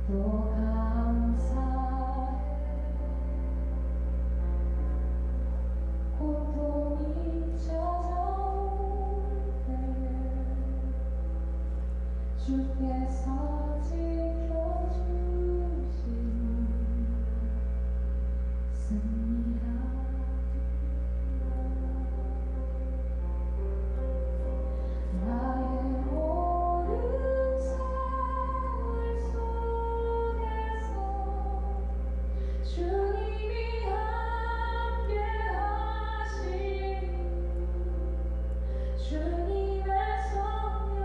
또 감사해. 고통이 찾아올 때 주께서 지켜주신 승리하리라. 나의 모든 생활 속에서 주님이 함께 하시니 주님의 성령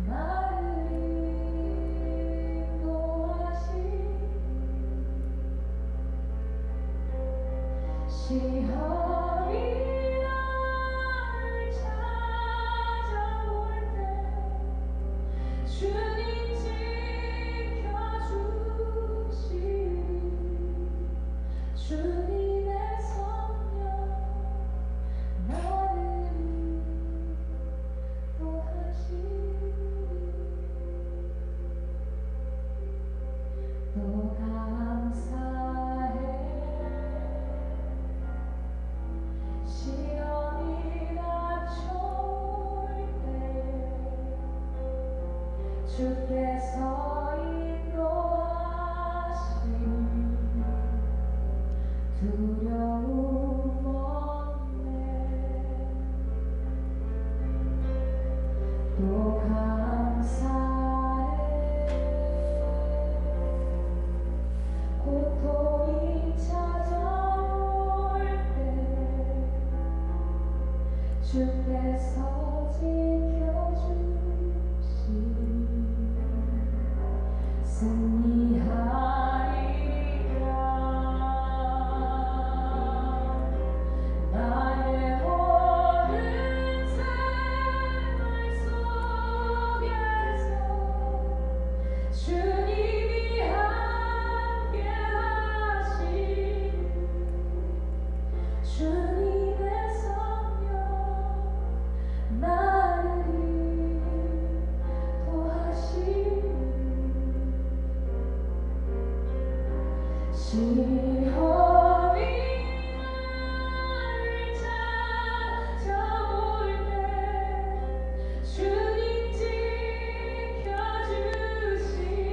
나를 인도하시니 시험이 나를 찾아올 때 주님 지켜주시니 주님의 성령 나를 인도하시니 또 감사해. 시험이 닥쳐올 때 주께서 인도하시니 두려움 없네. 또 감사해. 고통이 찾아올 때 주께서 지켜주시니 승리하리라. 나의 모든 생활 속에서 주님이 함께 하시니 주님의 성령 나를 인도하시니 시험이 나를 찾아올 때 주님 지켜주시니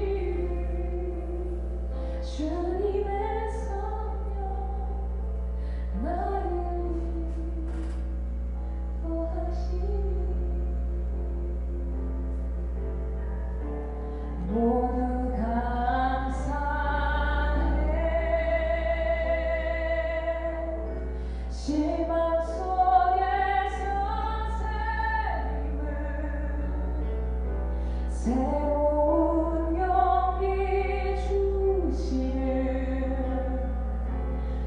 주님의 성령 나를 인도하시니 모두 감사해. 실망 속에서 새로운 용기 주시는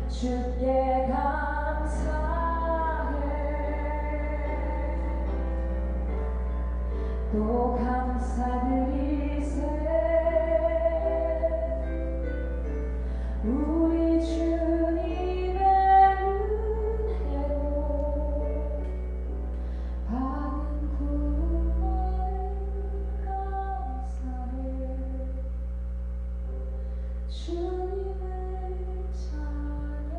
주께 감사해. 또 감사드리세. 우리 주님의 은혜로 받은 구원을 감사해. 주님의 찬양.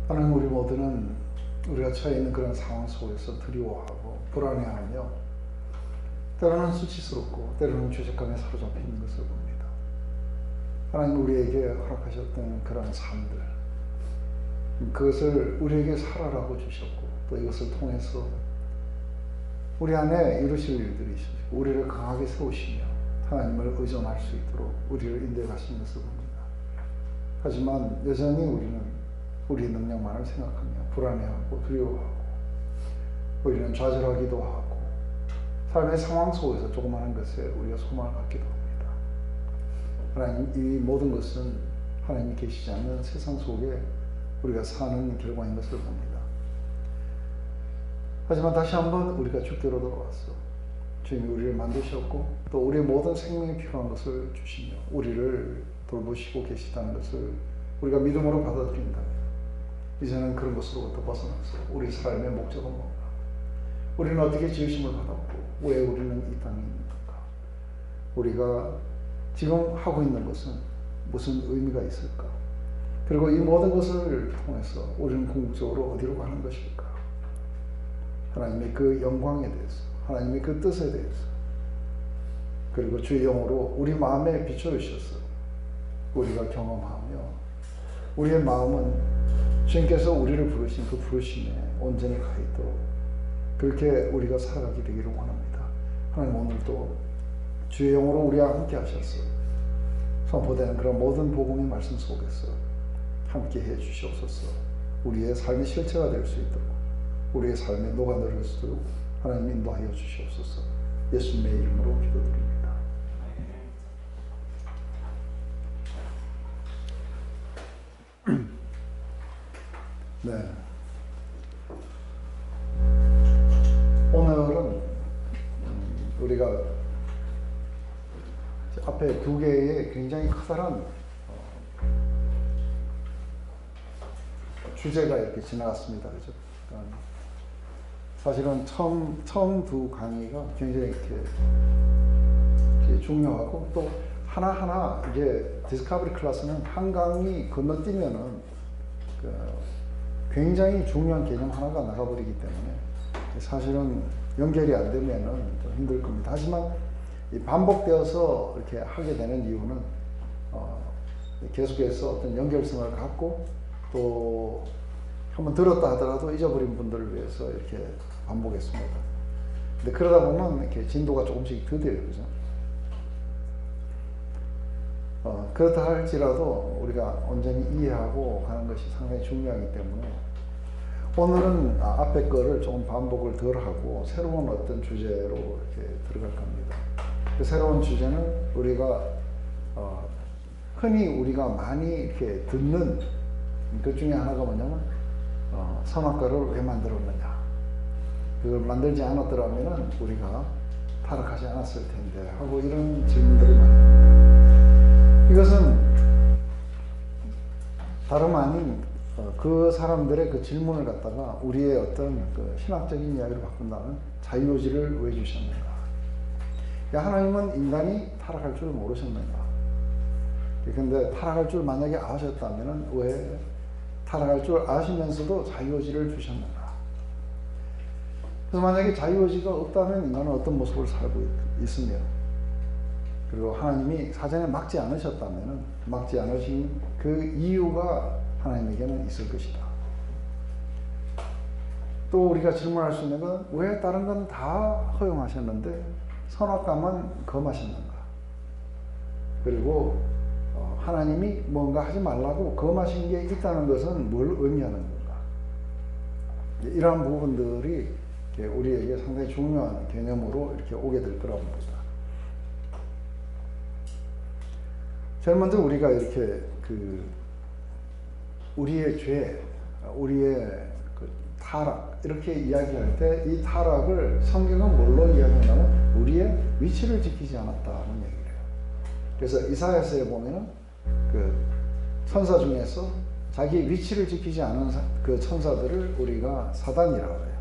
하나님, 우리 모두는 우리가 처해 있는 그런 상황 속에서 두려워하고 불안해하며 때로는 수치스럽고 때로는 죄책감에 사로잡혀 있는 것을 봅니다. 하나님, 우리에게 허락하셨던 그런 삶들, 그것을 우리에게 살아라고 주셨고 또 이것을 통해서 우리 안에 이루실 일들이 있으시고 우리를 강하게 세우시며 하나님을 의존할 수 있도록 우리를 인도해 가시는 것을 봅니다. 하지만 여전히 우리는 우리의 능력만을 생각하며 불안해하고 두려워하고 우리는 좌절하기도 하고 삶의 상황 속에서 조그마한 것에 우리가 소망을 갖기도 합니다. 하나님, 이 모든 것은 하나님이 계시지 않는 세상 속에 우리가 사는 결과인 것을 봅니다. 하지만 다시 한번 우리가 주께로 돌아와서 주님이 우리를 만드셨고 또 우리의 모든 생명에 필요한 것을 주시며 우리를 돌보시고 계시다는 것을 우리가 믿음으로 받아들인다면 이제는 그런 것으로부터 벗어나서 우리 삶의 목적은 뭔가? 우리는 어떻게 지으심을 받았고 왜 우리는 이 땅에 있는 건가? 우리가 지금 하고 있는 것은 무슨 의미가 있을까? 그리고 이 모든 것을 통해서 우리는 궁극적으로 어디로 가는 것일까? 하나님의 그 영광에 대해서, 하나님의 그 뜻에 대해서, 그리고 주의 영으로 우리 마음에 비춰주셔서 우리가 경험하며 우리의 마음은 주님께서 우리를 부르신 그 부르심에 온전히 가 있도록 그렇게 우리가 살아가게 되기를 원합니다. 하나님 오늘도 주의 영으로 우리와 함께 하셔서 선포되는 그런 모든 복음의 말씀 속에서 함께 해 주시옵소서. 우리의 삶의 실체가 될 수 있도록 우리의 삶에 녹아들을 수 있도록 하나님 인도하여 주시옵소서. 예수님의 이름으로 기도드립니다. 네. 오늘은 우리가 앞에 두 개의 굉장히 커다란 주제가 이렇게 지나갔습니다. 그죠? 사실은 처음 두 강의가 굉장히 이렇게 중요하고 또 하나하나 이제 디스커버리 클래스는 한 강의 건너뛰면은 굉장히 중요한 개념 하나가 나가버리기 때문에 사실은 연결이 안 되면은 좀 힘들 겁니다. 하지만 반복되어서 이렇게 하게 되는 이유는 계속해서 어떤 연결성을 갖고 또 한번 들었다 하더라도 잊어버린 분들을 위해서 이렇게 반복했습니다. 근데 그러다 보면 이렇게 진도가 조금씩 더뎌요, 그죠? 그렇다 할지라도 우리가 온전히 이해하고 가는 것이 상당히 중요하기 때문에 오늘은 앞에 거를 조금 반복을 덜 하고 새로운 어떤 주제로 이렇게 들어갈 겁니다. 그 새로운 주제는 우리가 흔히 우리가 많이 이렇게 듣는 그 중에 하나가 뭐냐면 선악과를 왜 만들었느냐. 그걸 만들지 않았더라면 우리가 타락하지 않았을 텐데 하고 이런 질문들을 많이 합니다. 이것은 다름 아닌 그 사람들의 그 질문을 갖다가 우리의 어떤 그 신학적인 이야기를 바꾼다면 자유의지를 왜 주셨는가? 하나님은 인간이 타락할 줄 모르셨는가? 근데 타락할 줄 만약에 아셨다면 왜 타락할 줄 아시면서도 자유의지를 주셨는가? 그래서 만약에 자유의지가 없다면 인간은 어떤 모습을 살고 있으며 그리고 하나님이 사전에 막지 않으셨다면 막지 않으신 그 이유가 하나님에게는 있을 것이다. 또 우리가 질문할 수 있는 건 왜 다른 건 다 허용하셨는데 선악과만 금하셨는가? 그리고 하나님이 뭔가 하지 말라고 금하신 게 있다는 것은 뭘 의미하는 건가? 이러한 부분들이 우리에게 상당히 중요한 개념으로 이렇게 오게 될 거라고 봅니다. 제일 먼저 우리가 이렇게 우리의 죄, 우리의 그 타락 이렇게 이야기할 때 이 타락을 성경은 뭘로 이야기하냐면 우리의 위치를 지키지 않았다는 얘기를 해요. 그래서 이사야서에 보면은 그 천사 중에서 자기 위치를 지키지 않은 그 천사들을 우리가 사단이라고 해요.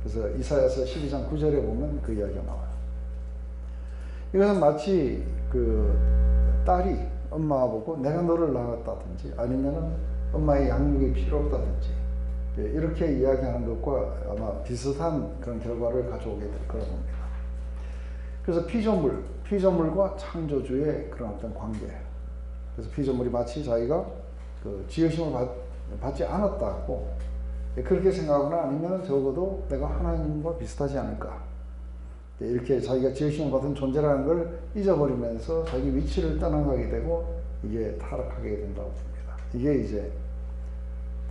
그래서 이사야서 12장 9절에 보면 그 이야기가 나와요. 이것은 마치 그 딸이 엄마 보고 내가 너를 낳았다든지 아니면은 엄마의 양육이 필요 없다든지 이렇게 이야기하는 것과 아마 비슷한 그런 결과를 가져오게 될 거라고 봅니다. 그래서 피조물과 창조주의 그런 어떤 관계. 그래서 피조물이 마치 자기가 그 지으심을 받지 않았다고 그렇게 생각하거나 아니면 적어도 내가 하나님과 비슷하지 않을까. 이렇게 자기가 지으심을 받은 존재라는 걸 잊어버리면서 자기 위치를 떠나가게 되고 이게 타락하게 된다고 봅니다. 이게 이제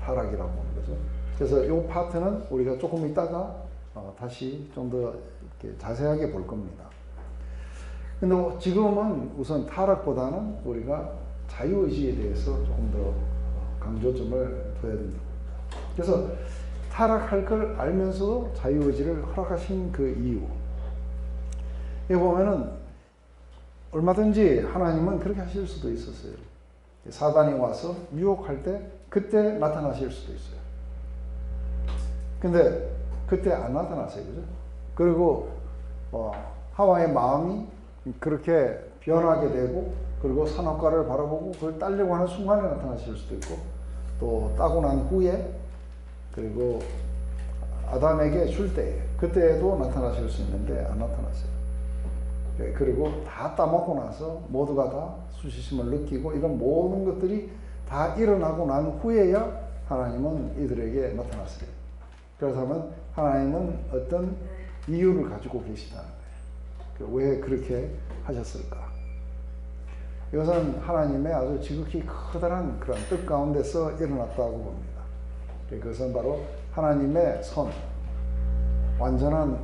타락이라고 하는 거죠. 그래서 이 파트는 우리가 조금 있다가 다시 좀 더 자세하게 볼 겁니다. 근데 지금은 우선 타락보다는 우리가 자유의지에 대해서 조금 더 강조점을 둬야 된다. 그래서 타락할 걸 알면서도 자유의지를 허락하신 그 이유. 여기 보면은 얼마든지 하나님은 그렇게 하실 수도 있었어요. 사단이 와서 유혹할 때 그때 나타나실 수도 있어요. 근데 그때 안 나타나세요. 그죠? 그리고 하와의 마음이 그렇게 변하게 되고, 그리고 선악과를 바라보고 그걸 따려고 하는 순간에 나타나실 수도 있고, 또 따고 난 후에, 그리고 아담에게 줄 때, 그때에도 나타나실 수 있는데 안 나타났어요. 그리고 다 따먹고 나서 모두가 다 수치심을 느끼고 이런 모든 것들이 다 일어나고 난 후에야 하나님은 이들에게 나타났어요. 그렇다면 하나님은 어떤 이유를 가지고 계시다는 거예요. 왜 그렇게 하셨을까? 이것은 하나님의 아주 지극히 커다란 그런 뜻 가운데서 일어났다고 봅니다. 그것은 바로 하나님의 선, 완전한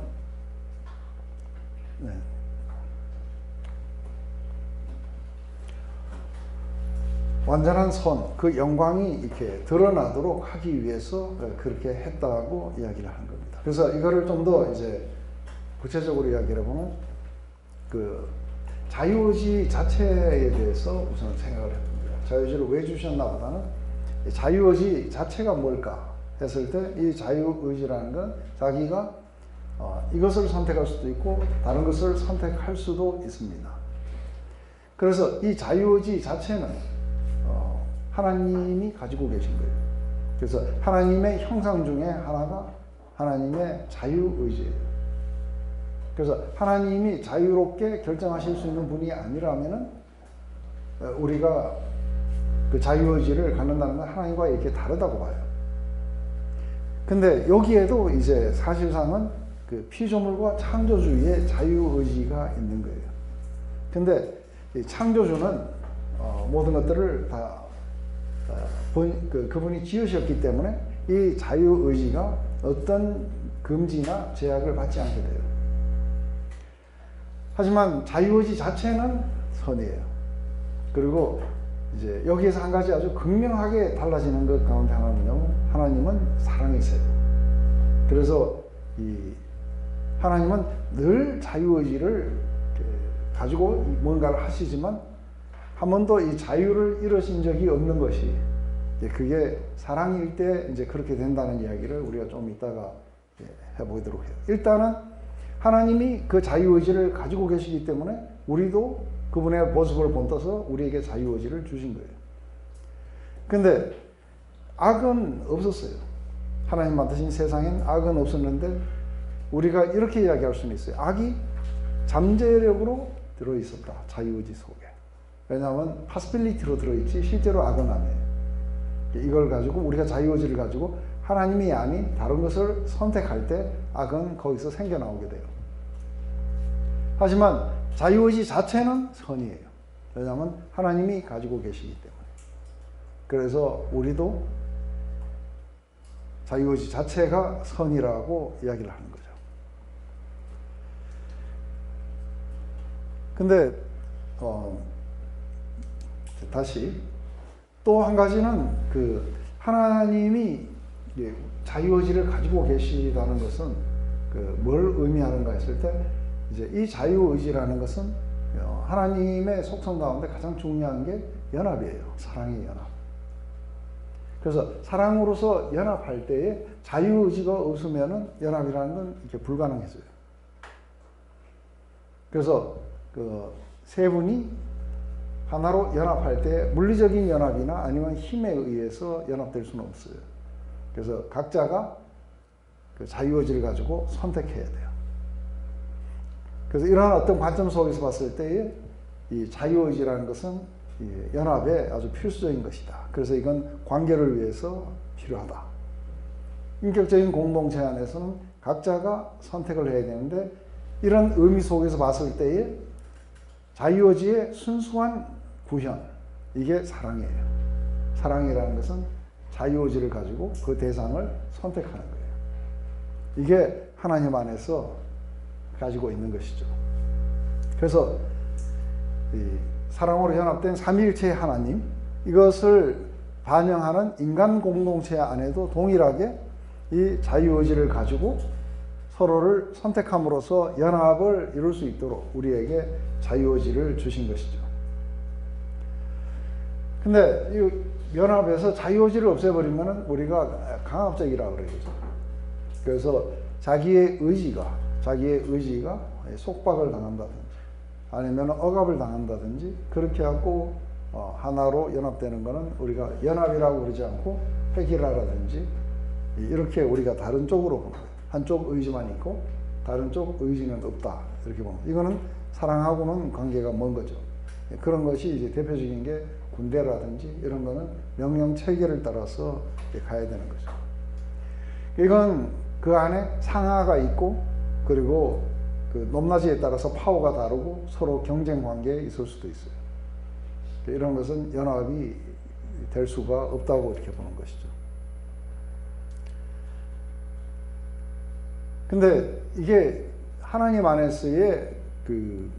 완전한 선, 그 영광이 이렇게 드러나도록 하기 위해서 그렇게 했다고 이야기를 하는 겁니다. 그래서 이거를 좀 더 이제 구체적으로 이야기를 해보면, 그 자유의지 자체에 대해서 우선 생각을 해봅니다. 자유의지를 왜 주셨나 보다는 자유의지 자체가 뭘까 했을 때, 이 자유의지라는 건 자기가 이것을 선택할 수도 있고 다른 것을 선택할 수도 있습니다. 그래서 이 자유의지 자체는 하나님이 가지고 계신 거예요. 그래서 하나님의 형상 중에 하나가 하나님의 자유의지예요. 그래서 하나님이 자유롭게 결정하실 수 있는 분이 아니라면은 우리가 그 자유의지를 갖는다는 건 하나님과 이렇게 다르다고 봐요. 근데 여기에도 이제 사실상은 그 피조물과 창조주의 자유의지가 있는 거예요. 근데 이 창조주는 모든 것들을 다 그분이 지으셨기 때문에 이 자유의지가 어떤 금지나 제약을 받지 않게 돼요. 하지만 자유의지 자체는 선이에요. 그리고 이제 여기에서 한 가지 아주 극명하게 달라지는 것 가운데 하나는요, 하나님은 사랑이세요. 그래서 이 하나님은 늘 자유의지를 가지고 뭔가를 하시지만 한 번도 이 자유를 잃으신 적이 없는 것이, 그게 사랑일 때 이제 그렇게 된다는 이야기를 우리가 좀 이따가 해보도록 해요. 일단은 하나님이 그 자유의지를 가지고 계시기 때문에 우리도 그분의 모습을 본떠서 우리에게 자유의지를 주신 거예요. 근데 악은 없었어요. 하나님 만드신 세상엔 악은 없었는데 우리가 이렇게 이야기할 수는 있어요. 악이 잠재력으로 들어있었다, 자유의지 속에. 왜냐하면 파스빌리티로 들어있지 실제로 악은 아니에요. 이걸 가지고 우리가 자유의지를 가지고 하나님이 아닌 다른 것을 선택할 때 악은 거기서 생겨나오게 돼요. 하지만 자유의지 자체는 선이에요. 왜냐하면 하나님이 가지고 계시기 때문에. 그래서 우리도 자유의지 자체가 선이라고 이야기를 하는 거죠. 근데 다시 또 한 가지는 그 하나님이 자유의지를 가지고 계시다는 것은 그 뭘 의미하는가 했을 때, 이제 이 자유의지라는 것은 하나님의 속성 가운데 가장 중요한 게 연합이에요. 사랑의 연합. 그래서 사랑으로서 연합할 때에 자유의지가 없으면은 연합이라는 건 이렇게 불가능해져요. 그래서 그 세 분이 하나로 연합할 때 물리적인 연합이나 아니면 힘에 의해서 연합될 수는 없어요. 그래서 각자가 그 자유의지를 가지고 선택해야 돼요. 그래서 이러한 어떤 관점 속에서 봤을 때에 이 자유의지라는 것은 이 연합에 아주 필수적인 것이다. 그래서 이건 관계를 위해서 필요하다. 인격적인 공동체 안에서는 각자가 선택을 해야 되는데, 이런 의미 속에서 봤을 때에 자유의지의 순수한 구현, 이게 사랑이에요. 사랑이라는 것은 자유의지를 가지고 그 대상을 선택하는 거예요. 이게 하나님 안에서 가지고 있는 것이죠. 그래서 이 사랑으로 연합된 삼위일체의 하나님, 이것을 반영하는 인간 공동체 안에도 동일하게 이 자유의지를 가지고 서로를 선택함으로써 연합을 이룰 수 있도록 우리에게 자유의지를 주신 것이죠. 근데 연합해서 자유의지를 없애버리면 우리가 강압적이라고 그래요. 그래서 자기의 의지가 속박을 당한다든지 아니면 억압을 당한다든지 그렇게 하고 하나로 연합되는 것은 우리가 연합이라고 그러지 않고 획일화라든지 이렇게 우리가 다른 쪽으로 보는 거예요. 한쪽 의지만 있고 다른 쪽 의지는 없다 이렇게 보면 이거는 사랑하고는 관계가 먼 거죠. 그런 것이 이제 대표적인 게 군대라든지 이런 거는 명령 체계를 따라서 가야 되는 거죠. 이건 그 안에 상하가 있고 그리고 그 높낮이에 따라서 파워가 다르고 서로 경쟁 관계에 있을 수도 있어요. 이런 것은 연합이 될 수가 없다고 이렇게 보는 것이죠. 근데 이게 하나님 안에서의 그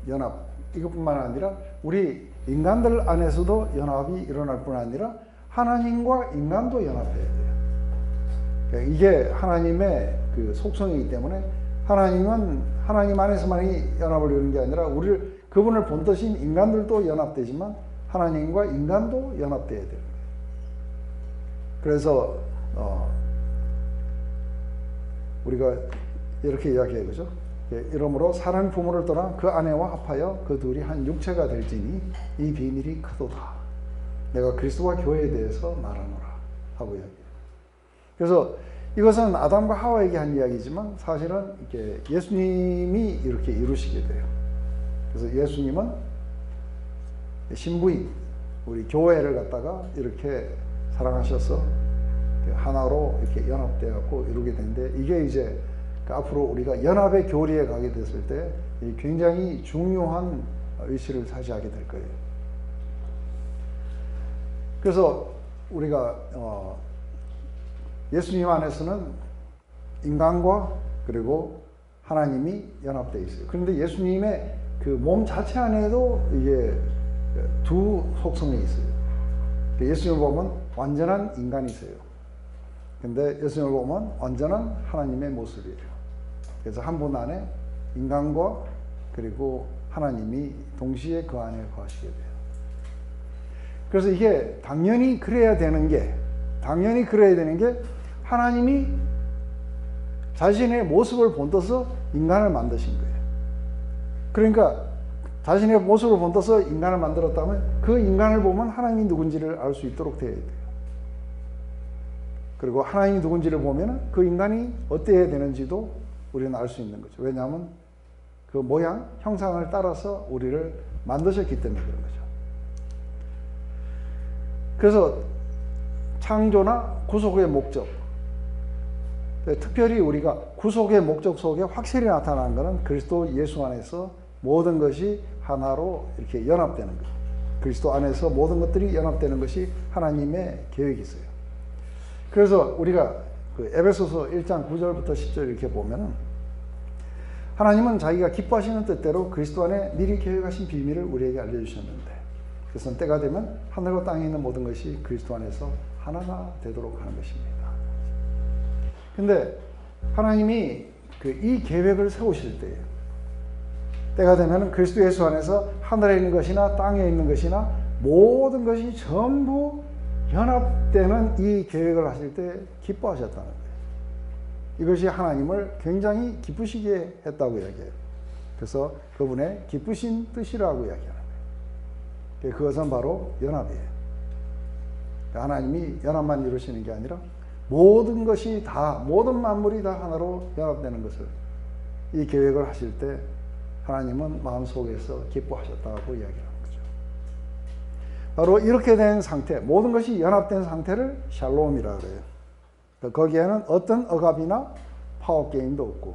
연합 이것뿐만 아니라 우리 인간들 안에서도 연합이 일어날 뿐 아니라 하나님과 인간도 연합해야 돼요. 그러니까 이게 하나님의 그 속성이기 때문에 하나님은 하나님 안에서만이 연합을 이루는 게 아니라 우리를 그분을 본떠신 인간들도 연합되지만 하나님과 인간도 연합돼야 돼요. 그래서 우리가 이렇게 이야기해요, 그죠? 이러므로 사람 부모를 떠나 그 아내와 합하여 그 둘이 한 육체가 될지니 이 비밀이 크도다. 내가 그리스도와 교회에 대해서 말하노라 하고 이야기해요. 그래서 이것은 아담과 하와에게 한 이야기지만 사실은 이렇게 예수님이 이렇게 이루시게 돼요. 그래서 예수님은 신부인 우리 교회를 갖다가 이렇게 사랑하셔서 하나로 이렇게 연합되어 갖고 이루게 되는데 이게 이제 앞으로 우리가 연합의 교리에 가게 됐을 때 굉장히 중요한 위치를 차지하게 될 거예요. 그래서 우리가 예수님 안에서는 인간과 그리고 하나님이 연합되어 있어요. 그런데 예수님의 그 몸 자체 안에도 이게 두 속성이 있어요. 예수님을 보면 완전한 인간이세요. 근데 예수님을 보면 완전한 하나님의 모습이에요. 그래서 한 분 안에 인간과 그리고 하나님이 동시에 그 안에 거하시게 돼요. 그래서 이게 당연히 그래야 되는 게 하나님이 자신의 모습을 본떠서 인간을 만드신 거예요. 그러니까 자신의 모습을 본떠서 인간을 만들었다면 그 인간을 보면 하나님이 누군지를 알 수 있도록 되어야 돼요. 그리고 하나님이 누군지를 보면 그 인간이 어때야 되는지도 우리는 알 수 있는 거죠. 왜냐하면 그 모양, 형상을 따라서 우리를 만드셨기 때문에 그런 거죠. 그래서 창조나 구속의 목적, 특별히 우리가 구속의 목적 속에 확실히 나타나는 것은 그리스도 예수 안에서 모든 것이 하나로 이렇게 연합되는 거죠. 그리스도 안에서 모든 것들이 연합되는 것이 하나님의 계획이세요. 그래서 우리가 그 에베소서 1장 9절부터 10절 이렇게 보면은 하나님은 자기가 기뻐하시는 뜻대로 그리스도 안에 미리 계획하신 비밀을 우리에게 알려주셨는데 그래서 때가 되면 하늘과 땅에 있는 모든 것이 그리스도 안에서 하나가 되도록 하는 것입니다. 근데 하나님이 이 계획을 세우실 때가 되면 그리스도 예수 안에서 하늘에 있는 것이나 땅에 있는 것이나 모든 것이 전부 연합되는 이 계획을 하실 때 기뻐하셨다는 거예요. 이것이 하나님을 굉장히 기쁘시게 했다고 이야기해요. 그래서 그분의 기쁘신 뜻이라고 이야기하는 거예요. 그것은 바로 연합이에요. 하나님이 연합만 이루시는 게 아니라 모든 것이 다, 모든 만물이 다 하나로 연합되는 것을 이 계획을 하실 때 하나님은 마음속에서 기뻐하셨다고 이야기합니다. 바로 이렇게 된 상태, 모든 것이 연합된 상태를 샬롬이라고 해요. 거기에는 어떤 억압이나 파워게임도 없고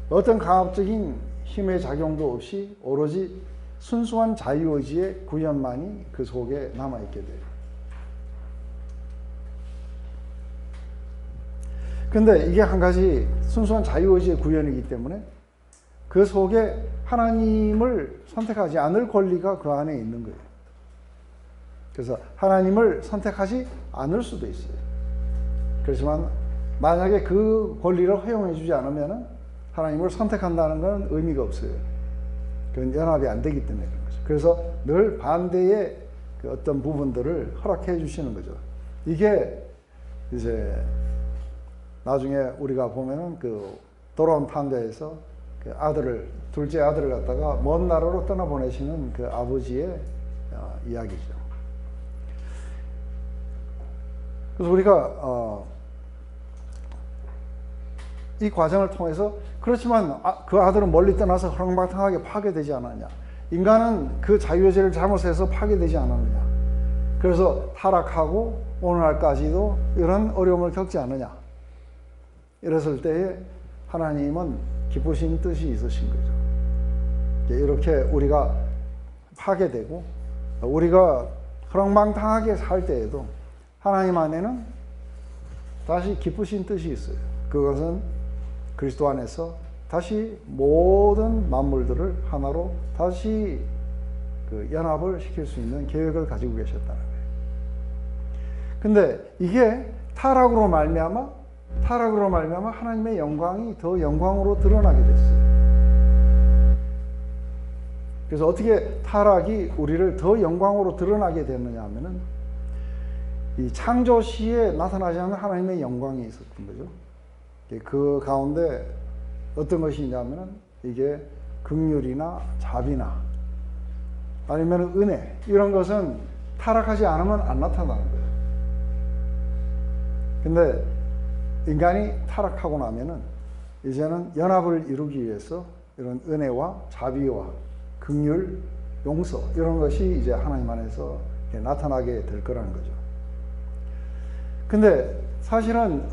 어떤 강압적인 힘의 작용도 없이 오로지 순수한 자유의지의 구현만이 그 속에 남아있게 돼요. 근데 이게 한 가지 순수한 자유의지의 구현이기 때문에 그 속에 하나님을 선택하지 않을 권리가 그 안에 있는 거예요. 그래서 하나님을 선택하지 않을 수도 있어요. 그렇지만 만약에 그 권리를 허용해 주지 않으면 하나님을 선택한다는 건 의미가 없어요. 그건 연합이 안 되기 때문에 그런 거죠. 그래서 늘 반대의 그 어떤 부분들을 허락해 주시는 거죠. 이게 이제 나중에 우리가 보면은 그 돌아온 탕자에서 그 아들을, 둘째 아들을 갖다가 먼 나라로 떠나보내시는 그 아버지의 이야기죠. 그래서 우리가 이 과정을 통해서, 그렇지만 그 아들은 멀리 떠나서 허랑방탕하게 파괴되지 않았냐, 인간은 그 자유의지를 잘못해서 파괴되지 않았느냐, 그래서 타락하고 오늘날까지도 이런 어려움을 겪지 않느냐, 이랬을 때에 하나님은 기쁘신 뜻이 있으신 거죠. 이렇게 우리가 파괴되고 우리가 허랑방탕하게 살 때에도 하나님 안에는 다시 기쁘신 뜻이 있어요. 그것은 그리스도 안에서 다시 모든 만물들을 하나로 다시 그 연합을 시킬 수 있는 계획을 가지고 계셨다는 거예요. 근데 이게 타락으로 말미암아 하나님의 영광이 더 영광으로 드러나게 됐어요. 그래서 어떻게 타락이 우리를 더 영광으로 드러나게 됐느냐 하면은 이 창조 시에 나타나지 않는 하나님의 영광이 있었던 거죠. 그 가운데 어떤 것이 있냐면은 이게 긍휼이나 자비나 아니면 은혜, 이런 것은 타락하지 않으면 안 나타나는 거예요. 근데 인간이 타락하고 나면은 이제는 연합을 이루기 위해서 이런 은혜와 자비와 긍휼, 용서, 이런 것이 이제 하나님 안에서 나타나게 될 거라는 거죠. 근데 사실은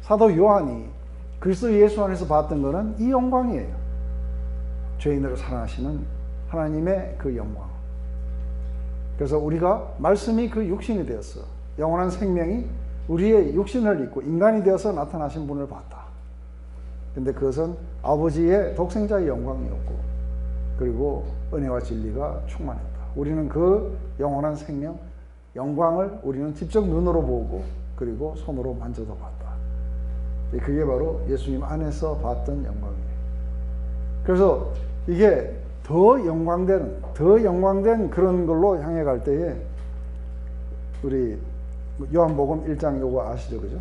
사도 요한이 그리스도 예수 안에서 봤던 것은 이 영광이에요. 죄인들을 사랑하시는 하나님의 그 영광. 그래서 우리가 말씀이 그 육신이 되었어, 영원한 생명이 우리의 육신을 입고 인간이 되어서 나타나신 분을 봤다. 근데 그것은 아버지의 독생자의 영광이었고, 그리고 은혜와 진리가 충만했다. 우리는 그 영원한 생명, 영광을 우리는 직접 눈으로 보고 그리고 손으로 만져도 봤다. 그게 바로 예수님 안에서 봤던 영광이에요. 그래서 이게 더 영광된 그런 걸로 향해 갈 때에 우리 요한복음 1장 요거 아시죠? 그죠?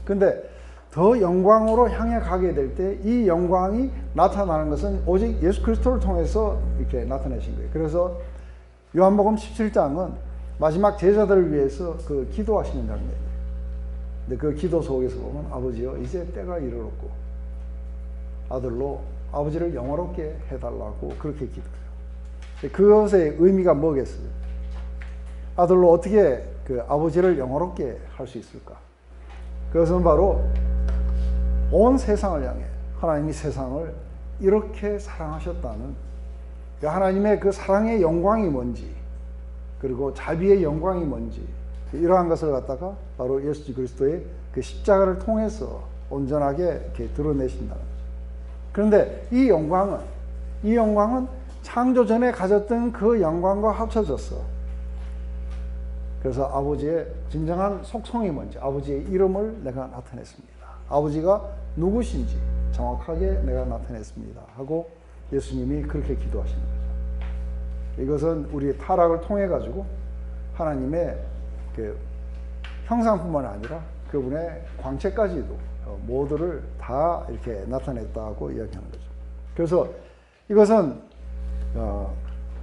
근데 더 영광으로 향해 가게 될 때 이 영광이 나타나는 것은 오직 예수 그리스도를 통해서 이렇게 나타내신 거예요. 그래서 요한복음 17장은 마지막 제자들을 위해서 그 기도하시는 장면이에요. 근데 그 기도 속에서 보면 아버지여 이제 때가 이르렀고 아들로 아버지를 영화롭게 해달라고 그렇게 기도해요. 그것의 의미가 뭐겠어요? 아들로 어떻게 그 아버지를 영화롭게 할 수 있을까? 그것은 바로 온 세상을 향해 하나님이 세상을 이렇게 사랑하셨다는 하나님의 그 사랑의 영광이 뭔지, 그리고 자비의 영광이 뭔지, 이러한 것을 갖다가 바로 예수 그리스도의 그 십자가를 통해서 온전하게 이렇게 드러내신다는 거죠. 그런데 이 영광은 창조 전에 가졌던 그 영광과 합쳐졌어. 그래서 아버지의 진정한 속성이 뭔지, 아버지의 이름을 내가 나타냈습니다. 아버지가 누구신지 정확하게 내가 나타냈습니다 하고 예수님이 그렇게 기도하시는 거죠. 이것은 우리의 타락을 통해 가지고 하나님의 그 형상뿐만 아니라 그분의 광채까지도 모두를 다 이렇게 나타냈다고 이야기하는 거죠. 그래서 이것은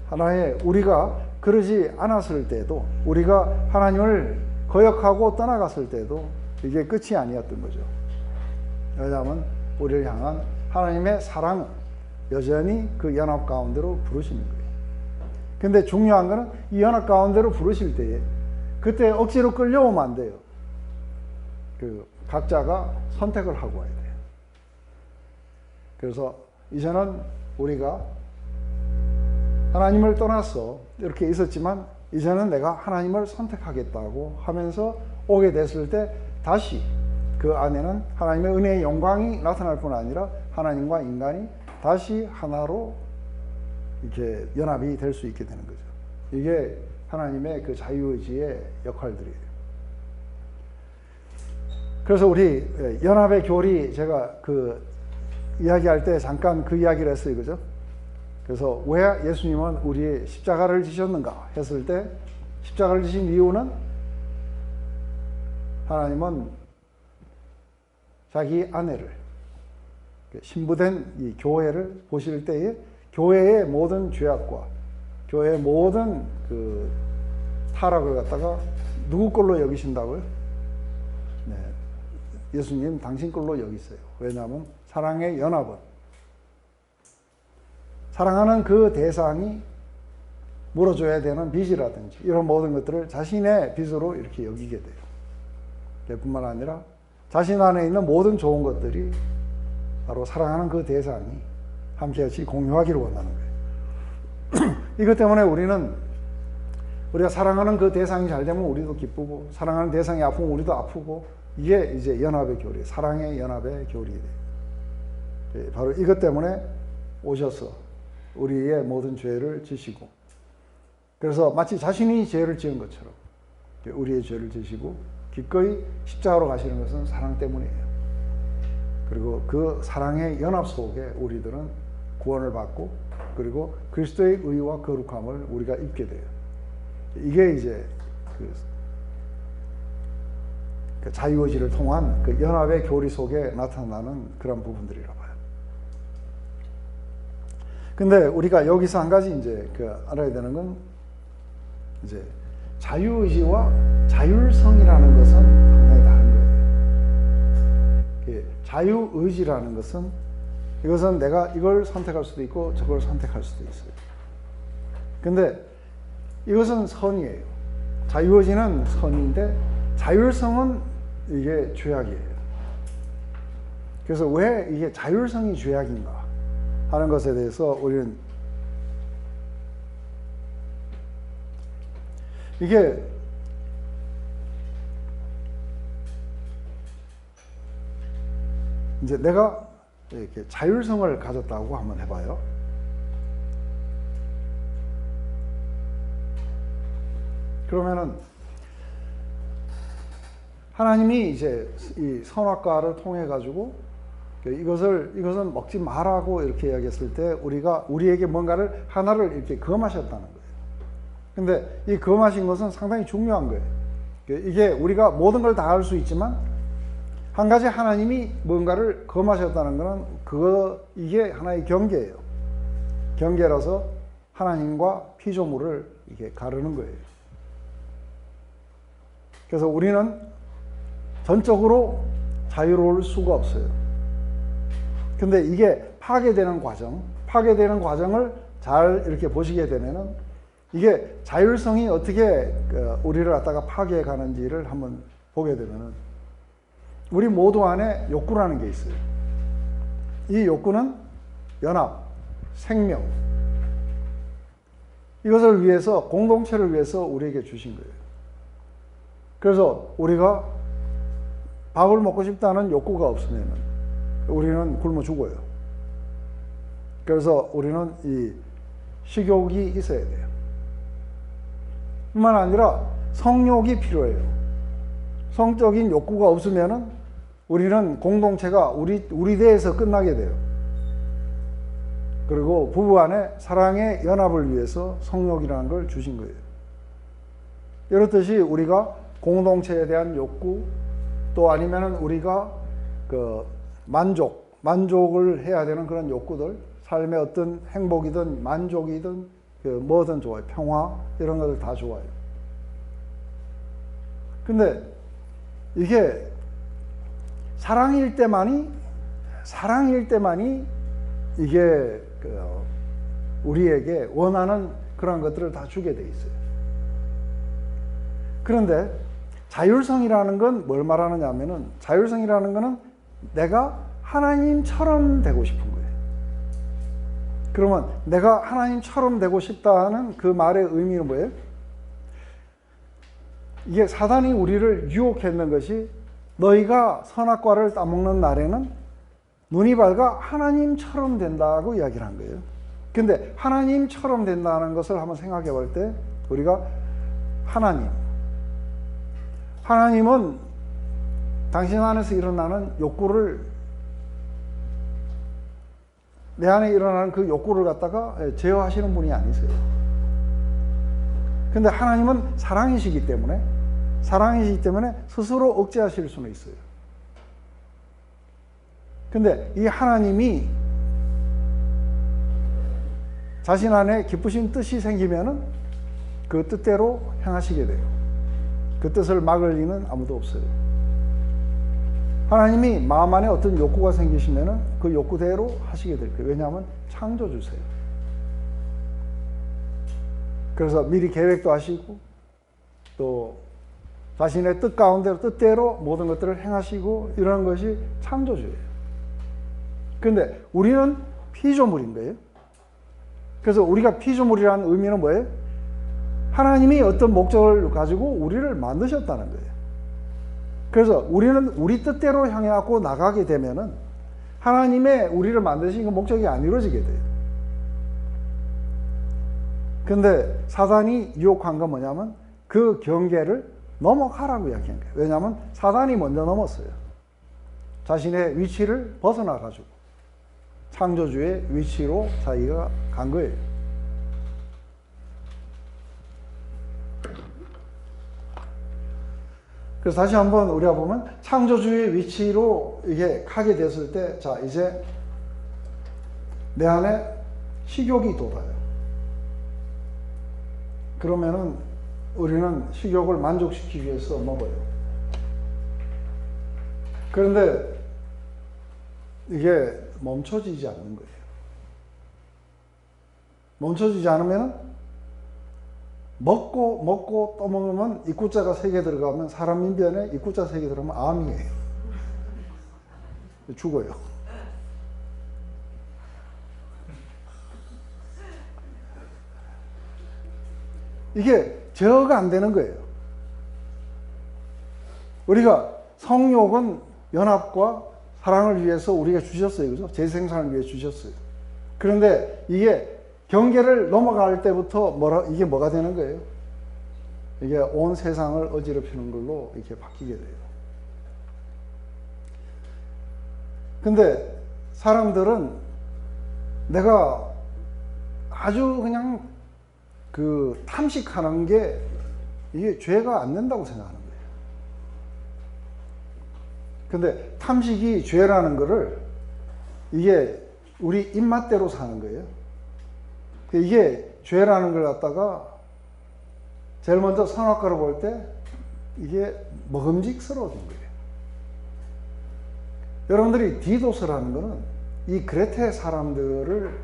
하나의, 우리가 그러지 않았을 때도, 우리가 하나님을 거역하고 떠나갔을 때도 이게 끝이 아니었던 거죠. 왜냐하면 우리를 향한 하나님의 사랑은 여전히 그 연합 가운데로 부르시는 거예요. 근데 중요한 거는 이 연합 가운데로 부르실 때에 그때 억지로 끌려오면 안 돼요. 그 각자가 선택을 하고 와야 돼요. 그래서 이제는 우리가 하나님을 떠나서 이렇게 있었지만 이제는 내가 하나님을 선택하겠다고 하면서 오게 됐을 때 다시 그 안에는 하나님의 은혜의 영광이 나타날 뿐 아니라 하나님과 인간이 다시 하나로 이렇게 연합이 될 수 있게 되는 거죠. 이게 하나님의 그 자유의지의 역할들이에요. 그래서 우리 연합의 교리, 제가 그 이야기할 때 잠깐 그 이야기를 했어요. 그죠? 그래서 왜 예수님은 우리의 십자가를 지셨는가 했을 때 십자가를 지신 이유는 하나님은 자기 아내를 신부된 이 교회를 보실 때에 교회의 모든 죄악과 교회의 모든 그 타락을 갖다가 누구 걸로 여기신다고요? 네, 예수님 당신 걸로 여기세요. 왜냐하면 사랑의 연합은 사랑하는 그 대상이 물어줘야 되는 빚이라든지 이런 모든 것들을 자신의 빚으로 이렇게 여기게 돼요. 뿐만 아니라 자신 안에 있는 모든 좋은 것들이 바로 사랑하는 그 대상이 함께같이 공유하기를 원하는 거예요. 이것 때문에 우리가 사랑하는 그 대상이 잘 되면 우리도 기쁘고 사랑하는 대상이 아프면 우리도 아프고 이게 이제 연합의 교리, 사랑의 연합의 교리예요. 바로 이것 때문에 오셔서 우리의 모든 죄를 지시고 그래서 마치 자신이 죄를 지은 것처럼 우리의 죄를 지시고 기꺼이 십자가로 가시는 것은 사랑 때문이에요. 그리고 그 사랑의 연합 속에 우리들은 구원을 받고 그리고 그리스도의 의와 거룩함을 우리가 입게 돼요. 이게 이제 그 자유의지를 통한 그 연합의 교리 속에 나타나는 그런 부분들이라 봐요. 근데 우리가 여기서 한 가지 이제 알아야 되는 건 이제 자유의지와 자율성이라는 것은 상당히 다른 거예요. 자유의지라는 것은 이것은 내가 이걸 선택할 수도 있고 저걸 선택할 수도 있어요. 근데 이것은 선이에요. 자유의지는 선인데 자율성은 이게 죄악이에요. 그래서 왜 이게 자율성이 죄악인가 하는 것에 대해서 우리는 이게 이제 내가 이렇게 자율성을 가졌다고 한번 해봐요. 그러면은 하나님이 이제 이 선악과를 통해 가지고 이것은 먹지 말라고 이렇게 이야기했을 때 우리에게 뭔가를 하나를 이렇게 금하셨다는 거예요. 근데 이 금하신 것은 상당히 중요한 거예요. 이게 우리가 모든 걸 다 할 수 있지만 한 가지 하나님이 뭔가를 금하셨다는 것은 이게 하나의 경계예요. 경계라서 하나님과 피조물을 이게 가르는 거예요. 그래서 우리는 전적으로 자유로울 수가 없어요. 근데 이게 파괴되는 과정을 잘 이렇게 보시게 되면은 이게 자율성이 어떻게 우리를 갖다가 파괴해 가는지를 한번 보게 되면은 우리 모두 안에 욕구라는 게 있어요. 이 욕구는 연합, 생명, 이것을 위해서 공동체를 위해서 우리에게 주신 거예요. 그래서 우리가 밥을 먹고 싶다는 욕구가 없으면 우리는 굶어 죽어요. 그래서 우리는 이 식욕이 있어야 돼요. 뿐만 아니라 성욕이 필요해요. 성적인 욕구가 없으면 우리는 공동체가 우리 대에서 끝나게 돼요. 그리고 부부 안에 사랑의 연합을 위해서 성욕이라는 걸 주신 거예요. 이렇듯이 우리가 공동체에 대한 욕구 또 아니면은 우리가 만족을 해야 되는 그런 욕구들, 삶의 어떤 행복이든 만족이든 뭐든 좋아요. 평화 이런 것들 다 좋아요. 근데 이게 사랑일 때만이 이게 우리에게 원하는 그런 것들을 다 주게 돼 있어요. 그런데 자율성이라는 건 뭘 말하느냐 하면은 자율성이라는 거는 내가 하나님처럼 되고 싶은 거예요. 그러면 내가 하나님처럼 되고 싶다는 그 말의 의미는 뭐예요? 이게 사단이 우리를 유혹했는 것이 너희가 선악과를 따먹는 날에는 눈이 밝아 하나님처럼 된다고 이야기를 한 거예요. 근데 하나님처럼 된다는 것을 한번 생각해 볼 때 우리가 하나님은 당신 안에서 일어나는 욕구를 내 안에 일어나는 그 욕구를 갖다가 제어하시는 분이 아니세요. 근데 하나님은 사랑이시기 때문에 스스로 억제하실 수는 있어요. 근데 이 하나님이 자신 안에 기쁘신 뜻이 생기면은 그 뜻대로 행하시게 돼요. 그 뜻을 막을 리는 아무도 없어요. 하나님이 마음 안에 어떤 욕구가 생기시면은 그 욕구대로 하시게 될 거예요. 왜냐하면 창조주세요. 그래서 미리 계획도 하시고 또 자신의 뜻 가운데로 뜻대로 모든 것들을 행하시고 이러는 것이 창조주예요. 그런데 우리는 피조물인 거예요. 그래서 우리가 피조물이라는 의미는 뭐예요? 하나님이 어떤 목적을 가지고 우리를 만드셨다는 거예요. 그래서 우리는 우리 뜻대로 향해갖고 나가게 되면은 하나님의 우리를 만드신 그 목적이 안 이루어지게 돼요. 근데 사단이 유혹한 건 뭐냐면 그 경계를 넘어가라고 이야기한 거예요. 왜냐하면 사단이 먼저 넘었어요. 자신의 위치를 벗어나가지고 창조주의 위치로 자기가 간 거예요. 그래서 다시 한번 우리가 보면 창조주의 위치로 이게 가게 됐을 때, 자, 이제 내 안에 식욕이 돋아요. 그러면은 우리는 식욕을 만족시키기 위해서 먹어요. 그런데 이게 멈춰지지 않는 거예요. 멈춰지지 않으면 먹고 또 먹으면 입구자가 3개 들어가면 사람 인변에 입구자 3개 들어가면 암이에요. 죽어요. 이게 제어가 안 되는 거예요. 우리가 성욕은 연합과 사랑을 위해서 우리가 주셨어요. 그죠? 재생산을 위해 주셨어요. 그런데 이게 경계를 넘어갈 때부터 이게 뭐가 되는 거예요? 이게 온 세상을 어지럽히는 걸로 이렇게 바뀌게 돼요. 근데 사람들은 내가 아주 그냥 그 탐식하는 게 이게 죄가 안 된다고 생각하는 거예요. 근데 탐식이 죄라는 거를 이게 우리 입맛대로 사는 거예요. 이게 죄라는 걸 갖다가 제일 먼저 선악과를 볼 때 이게 먹음직스러워진 거예요. 여러분들이 디도스라는 거는 이 그레테 사람들을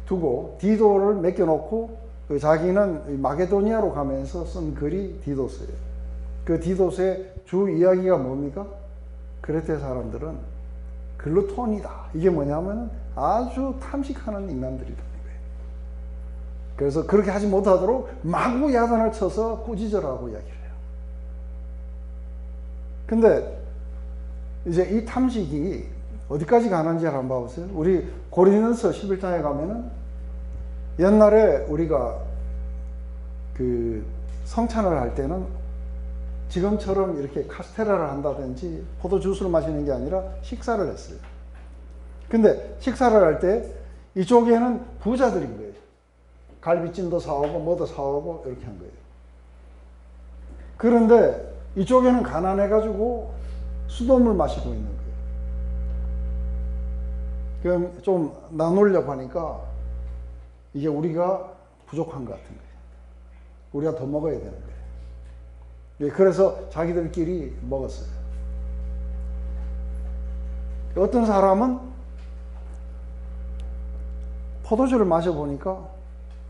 두고 디도를 맡겨놓고 자기는 마게도니아로 가면서 쓴 글이 디도스예요. 그 디도스의 주 이야기가 뭡니까? 그레테 사람들은 글루톤이다. 이게 뭐냐면 아주 탐식하는 인간들이다. 그래서 그렇게 하지 못하도록 마구 야단을 쳐서 꾸짖으라고 이야기를 해요. 근데 이제 이 탐식이 어디까지 가는지 한번 봐보세요. 우리 고린도서 11장에 가면은 옛날에 우리가 그 성찬을 할 때는 지금처럼 이렇게 카스테라를 한다든지 포도주스를 마시는 게 아니라 식사를 했어요. 근데 식사를 할 때 이쪽에는 부자들인 거예요. 갈비찜도 사오고 뭐도 사오고 이렇게 한 거예요. 그런데 이쪽에는 가난해가지고 수돗물 마시고 있는 거예요. 그럼 좀 나누려고 하니까 이게 우리가 부족한 것 같은 거예요. 우리가 더 먹어야 되는 거예요. 그래서 자기들끼리 먹었어요. 어떤 사람은 포도주를 마셔보니까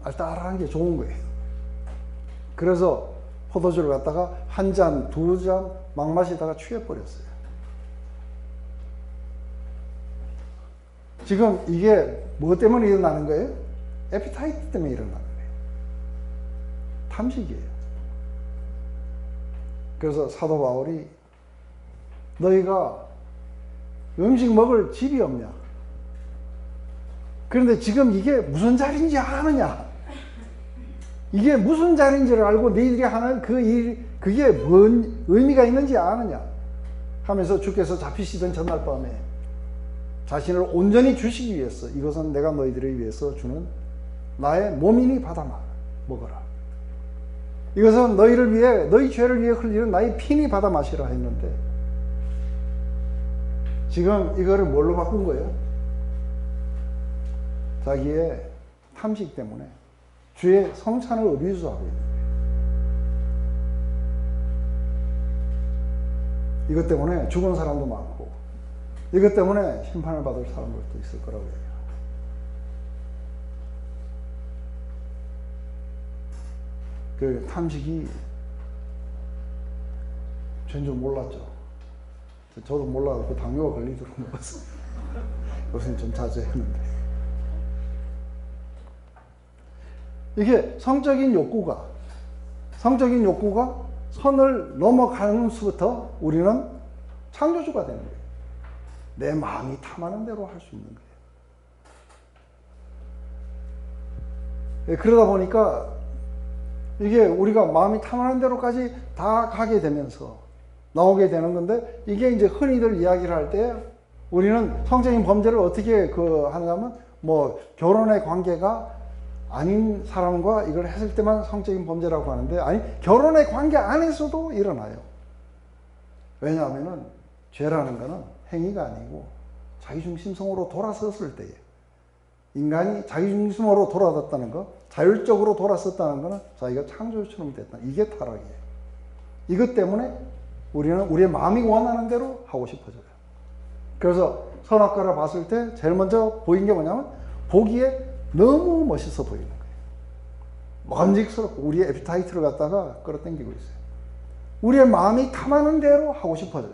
알딸한 게 좋은 거예요. 그래서 포도주를 갖다가 한 잔, 2잔 막 마시다가 취해버렸어요. 지금 이게 뭐 때문에 일어나는 거예요? 에피타이트 때문에 일어나는 거예요. 탐식이에요. 그래서 사도 바울이 너희가 음식 먹을 집이 없냐? 그런데 지금 이게 무슨 자리인지 아느냐? 이게 무슨 자리인지를 알고 너희들이 하는 그 일, 그게 뭔 의미가 있는지 아느냐? 하면서 주께서 잡히시던 전날 밤에 자신을 온전히 주시기 위해서 이것은 내가 너희들을 위해서 주는 나의 몸이니 받아 먹어라. 이것은 너희를 위해 너희 죄를 위해 흘리는 나의 피니 받아 마시라 했는데 지금 이거를 뭘로 바꾼 거예요? 자기의 탐식 때문에 주의 성찬을 어비유스하고 있는 거예요. 이것 때문에 죽은 사람도 많고 이것 때문에 심판을 받을 사람들도 있을 거라고 해요. 그 탐식이 죄인 줄 몰랐죠. 저도 몰라서 당뇨가 걸리도록 먹었어요. 요새는 좀 자제했는데. 이게 성적인 욕구가 선을 넘어가는 수부터 우리는 창조주가 되는 거예요. 내 마음이 탐하는 대로 할 수 있는 거예요. 그러다 보니까 이게 우리가 마음이 탐하는 대로까지 다 가게 되면서 나오게 되는 건데 이게 이제 흔히들 이야기를 할 때 우리는 성적인 범죄를 어떻게 하냐면 뭐 결혼의 관계가 아닌 사람과 이걸 했을 때만 성적인 범죄라고 하는데 아니 결혼의 관계 안에서도 일어나요. 왜냐하면은 죄라는 거는 행위가 아니고 자기중심성으로 돌아섰을 때에 인간이 자기중심으로 돌아섰다는 거 자율적으로 돌아섰다는 거는 자기가 창조주처럼 됐다. 이게 타락이에요. 이것 때문에 우리는 우리의 마음이 원하는 대로 하고 싶어져요. 그래서 선악과를 봤을 때 제일 먼저 보인 게 뭐냐면 보기에 너무 멋있어 보이는 거예요. 먹음직스럽고 우리의 에피타이트를 갖다가 끌어당기고 있어요. 우리의 마음이 탐하는 대로 하고 싶어져요.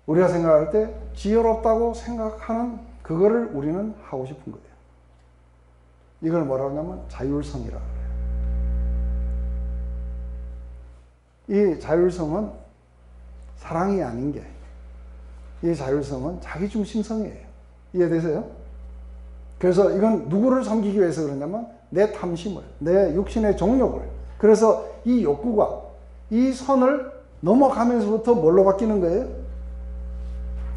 우리가 생각할 때 지혜롭다고 생각하는 그거를 우리는 하고 싶은 거예요. 이걸 뭐라고 하냐면 자율성이라고 해요. 이 자율성은 사랑이 아닌 게, 이 자율성은 자기중심성이에요. 이해되세요? 그래서 이건 누구를 섬기기 위해서 그러냐면 내 탐심을, 내 육신의 정욕을. 그래서 이 욕구가 이 선을 넘어가면서부터 뭘로 바뀌는 거예요?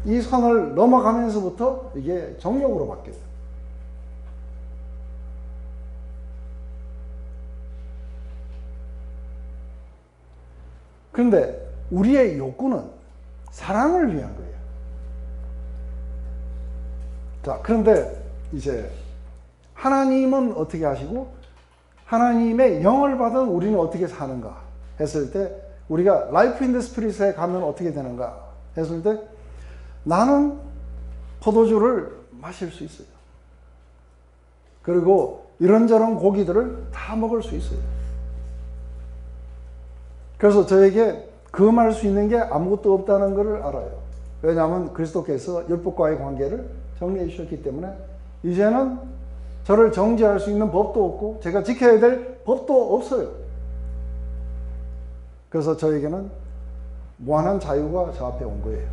이 선을 넘어가면서부터 이게 정욕으로 바뀌어요. 그런데 우리의 욕구는 사랑을 위한 거예요. 자, 그런데 이제 하나님은 어떻게 하시고 하나님의 영을 받은 우리는 어떻게 사는가 했을 때 우리가 라이프 인 더 스피릿에 가면 어떻게 되는가 했을 때 나는 포도주를 마실 수 있어요. 그리고 이런저런 고기들을 다 먹을 수 있어요. 그래서 저에게 금할 수 있는 게 아무것도 없다는 것을 알아요. 왜냐하면 그리스도께서 율법과의 관계를 정리해 주셨기 때문에 이제는 저를 정죄할 수 있는 법도 없고 제가 지켜야 될 법도 없어요. 그래서 저에게는 무한한 자유가 저 앞에 온 거예요.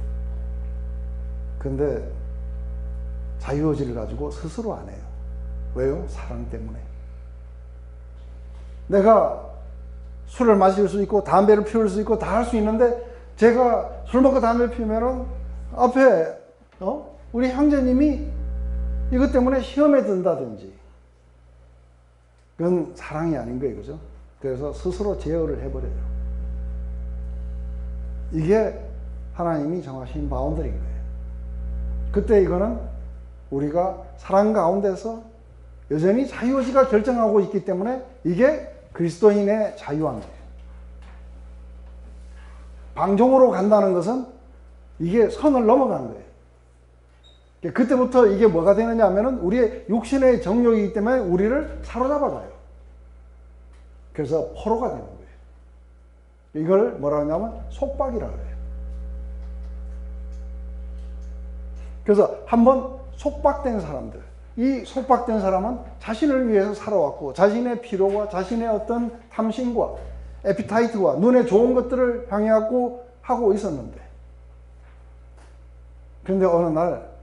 근데 자유의지를 가지고 스스로 안 해요. 왜요? 사랑 때문에. 내가 술을 마실 수 있고 담배를 피울 수 있고 다 할 수 있는데 제가 술 먹고 담배 피우면은 앞에 우리 형제님이 이것 때문에 시험에 든다든지 그건 사랑이 아닌 거예요. 그죠? 그래서 스스로 제어를 해버려요. 이게 하나님이 정하신 바운더리인 거예요. 그때 이거는 우리가 사랑 가운데서 여전히 자유의지가 결정하고 있기 때문에 이게 그리스도인의 자유한 거예요. 방종으로 간다는 것은 이게 선을 넘어가는 거예요. 그때부터 이게 뭐가 되느냐 하면은 우리의 육신의 정욕이기 때문에 우리를 사로잡아가요. 그래서 포로가 되는 거예요. 이걸 뭐라 하냐면 속박이라고 해요. 그래서 한번 속박된 사람들, 이 속박된 사람은 자신을 위해서 살아왔고 자신의 필요와 자신의 어떤 탐심과 에피타이트와 눈에 좋은 것들을 향해 갖고 하고 있었는데 그런데 어느 날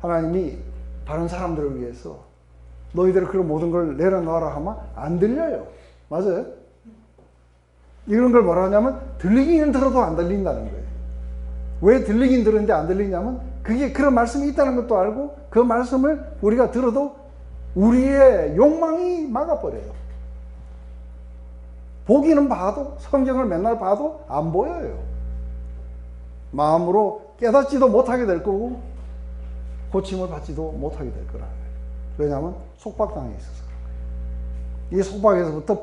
하나님이 다른 사람들을 위해서 너희들 그런 모든 걸 내려놔라 하면 안 들려요. 맞아요? 이런 걸 뭐라 하냐면 들리기는 들어도 안 들린다는 거예요. 왜 들리긴 들었는데 안 들리냐면 그게 그런 말씀이 있다는 것도 알고 그 말씀을 우리가 들어도 우리의 욕망이 막아버려요. 보기는 봐도 성경을 맨날 봐도 안 보여요. 마음으로 깨닫지도 못하게 될 거고 고침을 받지도 못하게 될 거라는 거예요. 왜냐하면 속박당해 있어서 그런 거예요. 이 속박에서부터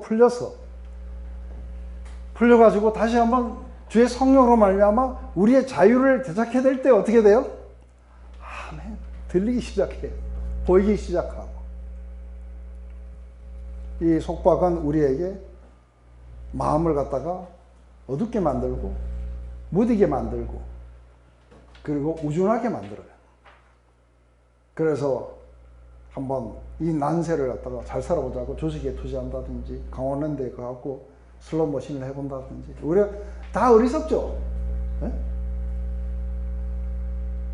풀려가지고 다시 한번 주의 성령으로 말미암아 우리의 자유를 되찾게 될 때 어떻게 돼요? 아멘. 들리기 시작해요. 보이기 시작하고. 이 속박은 우리에게 마음을 갖다가 어둡게 만들고 무디게 만들고 그리고 우준하게 만들어요. 그래서 한번 이 난세를 갖다가 잘 살아보자고 주식에 투자한다든지 강원랜드에 가고 슬롯머신을 해본다든지 우리가 다 어리석죠. 네?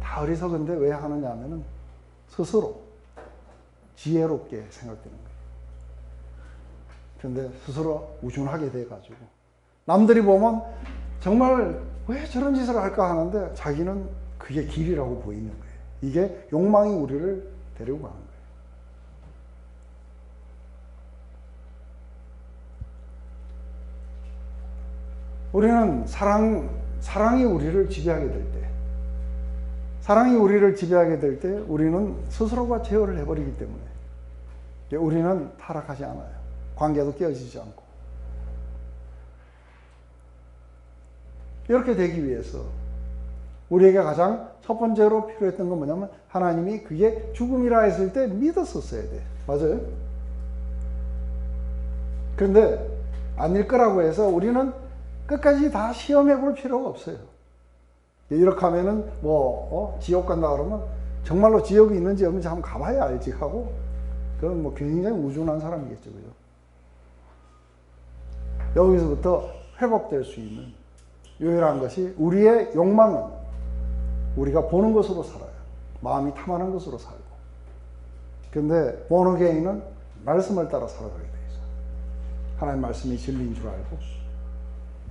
다 어리석은데 왜 하느냐 하면은 스스로 지혜롭게 생각되는 거예요. 그런데 스스로 우준하게 돼가지고 남들이 보면 정말 왜 저런 짓을 할까 하는데 자기는 그게 길이라고 보이는 거예요. 이게 욕망이 우리를 데리고 가는 거예요. 우리는 사랑이 우리를 지배하게 될 때 우리는 스스로가 제어를 해버리기 때문에 우리는 타락하지 않아요. 관계도 깨어지지 않고. 이렇게 되기 위해서 우리에게 가장 첫 번째로 필요했던 건 뭐냐면 하나님이 그게 죽음이라 했을 때 믿었었어야 돼. 맞아요? 그런데 아닐 거라고 해서 우리는 끝까지 다 시험해 볼 필요가 없어요. 이렇게 하면은 지옥 간다 그러면 정말로 지옥이 있는지 없는지 한번 가봐야 알지 하고 그건 뭐 굉장히 우준한 사람이겠죠. 그죠? 여기서부터 회복될 수 있는 유일한 것이 우리의 욕망은 우리가 보는 것으로 살아요. 마음이 탐하는 것으로 살고. 근데 본어게인은 말씀을 따라 살아가게 돼 있어요. 하나님 말씀이 진리인 줄 알고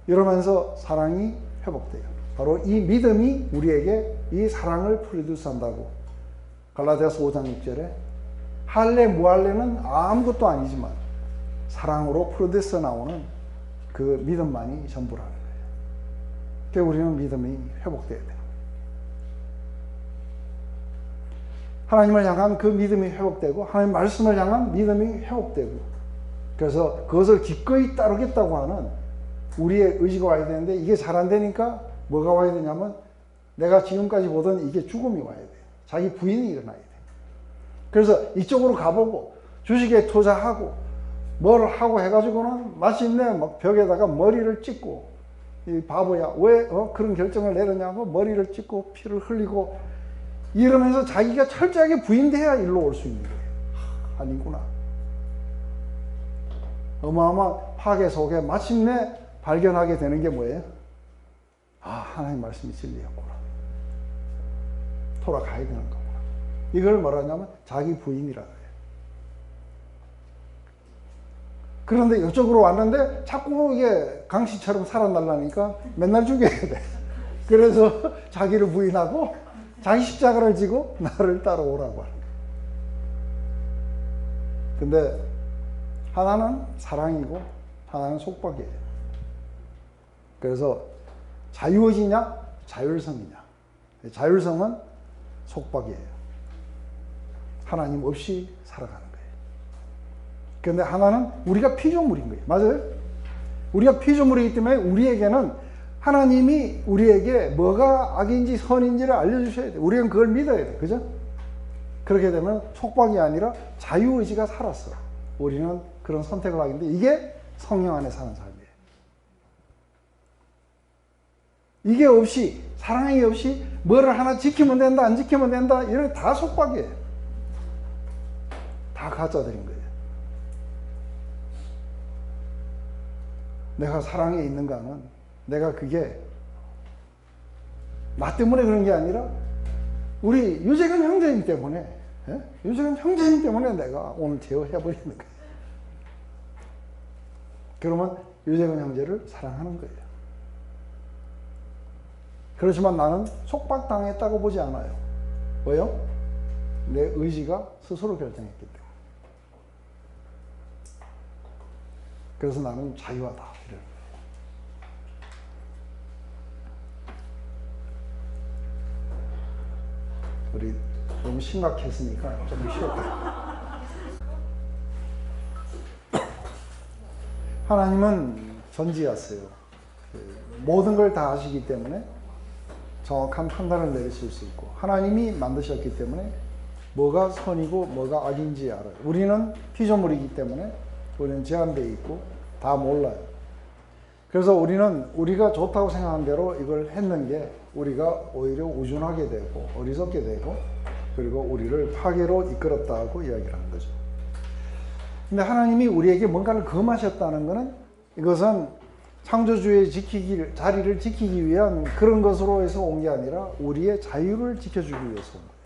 이러면서 사랑이 회복돼요. 바로 이 믿음이 우리에게 이 사랑을 프로듀스한다고 갈라디아서 5장 6절에 할례 무할례는 아무것도 아니지만 사랑으로 프로듀스 나오는 그 믿음만이 전부라는 거예요. 그러니까 우리는 믿음이 회복돼야 돼요. 하나님을 향한 그 믿음이 회복되고 하나님 말씀을 향한 믿음이 회복되고 그래서 그것을 기꺼이 따르겠다고 하는 우리의 의지가 와야 되는데 이게 잘 안 되니까 뭐가 와야 되냐면 내가 지금까지 보던 이게 죽음이 와야 돼요. 자기 부인이 일어나야 돼요. 그래서 이쪽으로 가보고 주식에 투자하고 뭘 하고 해가지고는 마침내 막 벽에다가 머리를 찍고 이 바보야 왜 그런 결정을 내렸냐고 머리를 찍고 피를 흘리고 이러면서 자기가 철저하게 부인돼야 일로 올 수 있는 거예요. 아니구나. 어마어마한 파괴 속에 마침내 발견하게 되는 게 뭐예요? 하나님 말씀이 진리였구나. 돌아가야 되는 거구나. 이걸 뭐라냐면 자기 부인이라고 해요. 그런데 이쪽으로 왔는데 자꾸 이게 강씨처럼 살아날라니까 맨날 죽여야 돼. 그래서 자기를 부인하고 자기 십자가를 지고 나를 따라오라고 하는 거예요. 근데 하나는 사랑이고 하나는 속박이에요. 그래서 자유의지냐 자율성이냐. 자율성은 속박이에요. 하나님 없이 살아가는 거예요. 그런데 하나는 우리가 피조물인 거예요. 맞아요? 우리가 피조물이기 때문에 우리에게는 하나님이 우리에게 뭐가 악인지 선인지를 알려주셔야 돼요. 우리는 그걸 믿어야 돼요. 그죠? 그렇게 되면 속박이 아니라 자유의지가 살았어. 우리는 그런 선택을 하게 되는데 이게 성령 안에 사는 삶이에요. 이게 없이 사랑이 없이 뭐를 하나 지키면 된다 안 지키면 된다 이런 다 속박이에요. 다 가짜들인 거예요. 내가 사랑에 있는가는 내가 그게 나 때문에 그런 게 아니라 우리 유재근 형제님 때문에 유재근 형제님 때문에 내가 오늘 제어해버리는 거예요. 그러면 유재근 형제를 사랑하는 거예요. 그렇지만 나는 속박당했다고 보지 않아요. 왜요? 내 의지가 스스로 결정했기 때문에. 그래서 나는 자유하다. 이래요. 우리 너무 심각했으니까 좀 쉬었다. 하나님은 전지하세요. 모든 걸 다 아시기 때문에 정확한 판단을 내리실 수 있고, 하나님이 만드셨기 때문에 뭐가 선이고 뭐가 악인지 알아요. 우리는 피조물이기 때문에 우리는 제한되어 있고 다 몰라요. 그래서 우리는 우리가 좋다고 생각한 대로 이걸 했는 게 우리가 오히려 우준하게 되고 어리석게 되고, 그리고 우리를 파괴로 이끌었다고 이야기를 하는 거죠. 근데 하나님이 우리에게 뭔가를 금하셨다는 것은, 이것은 창조주의 자리를 지키기 위한 그런 것으로 해서 온 게 아니라 우리의 자유를 지켜주기 위해서 온 거예요.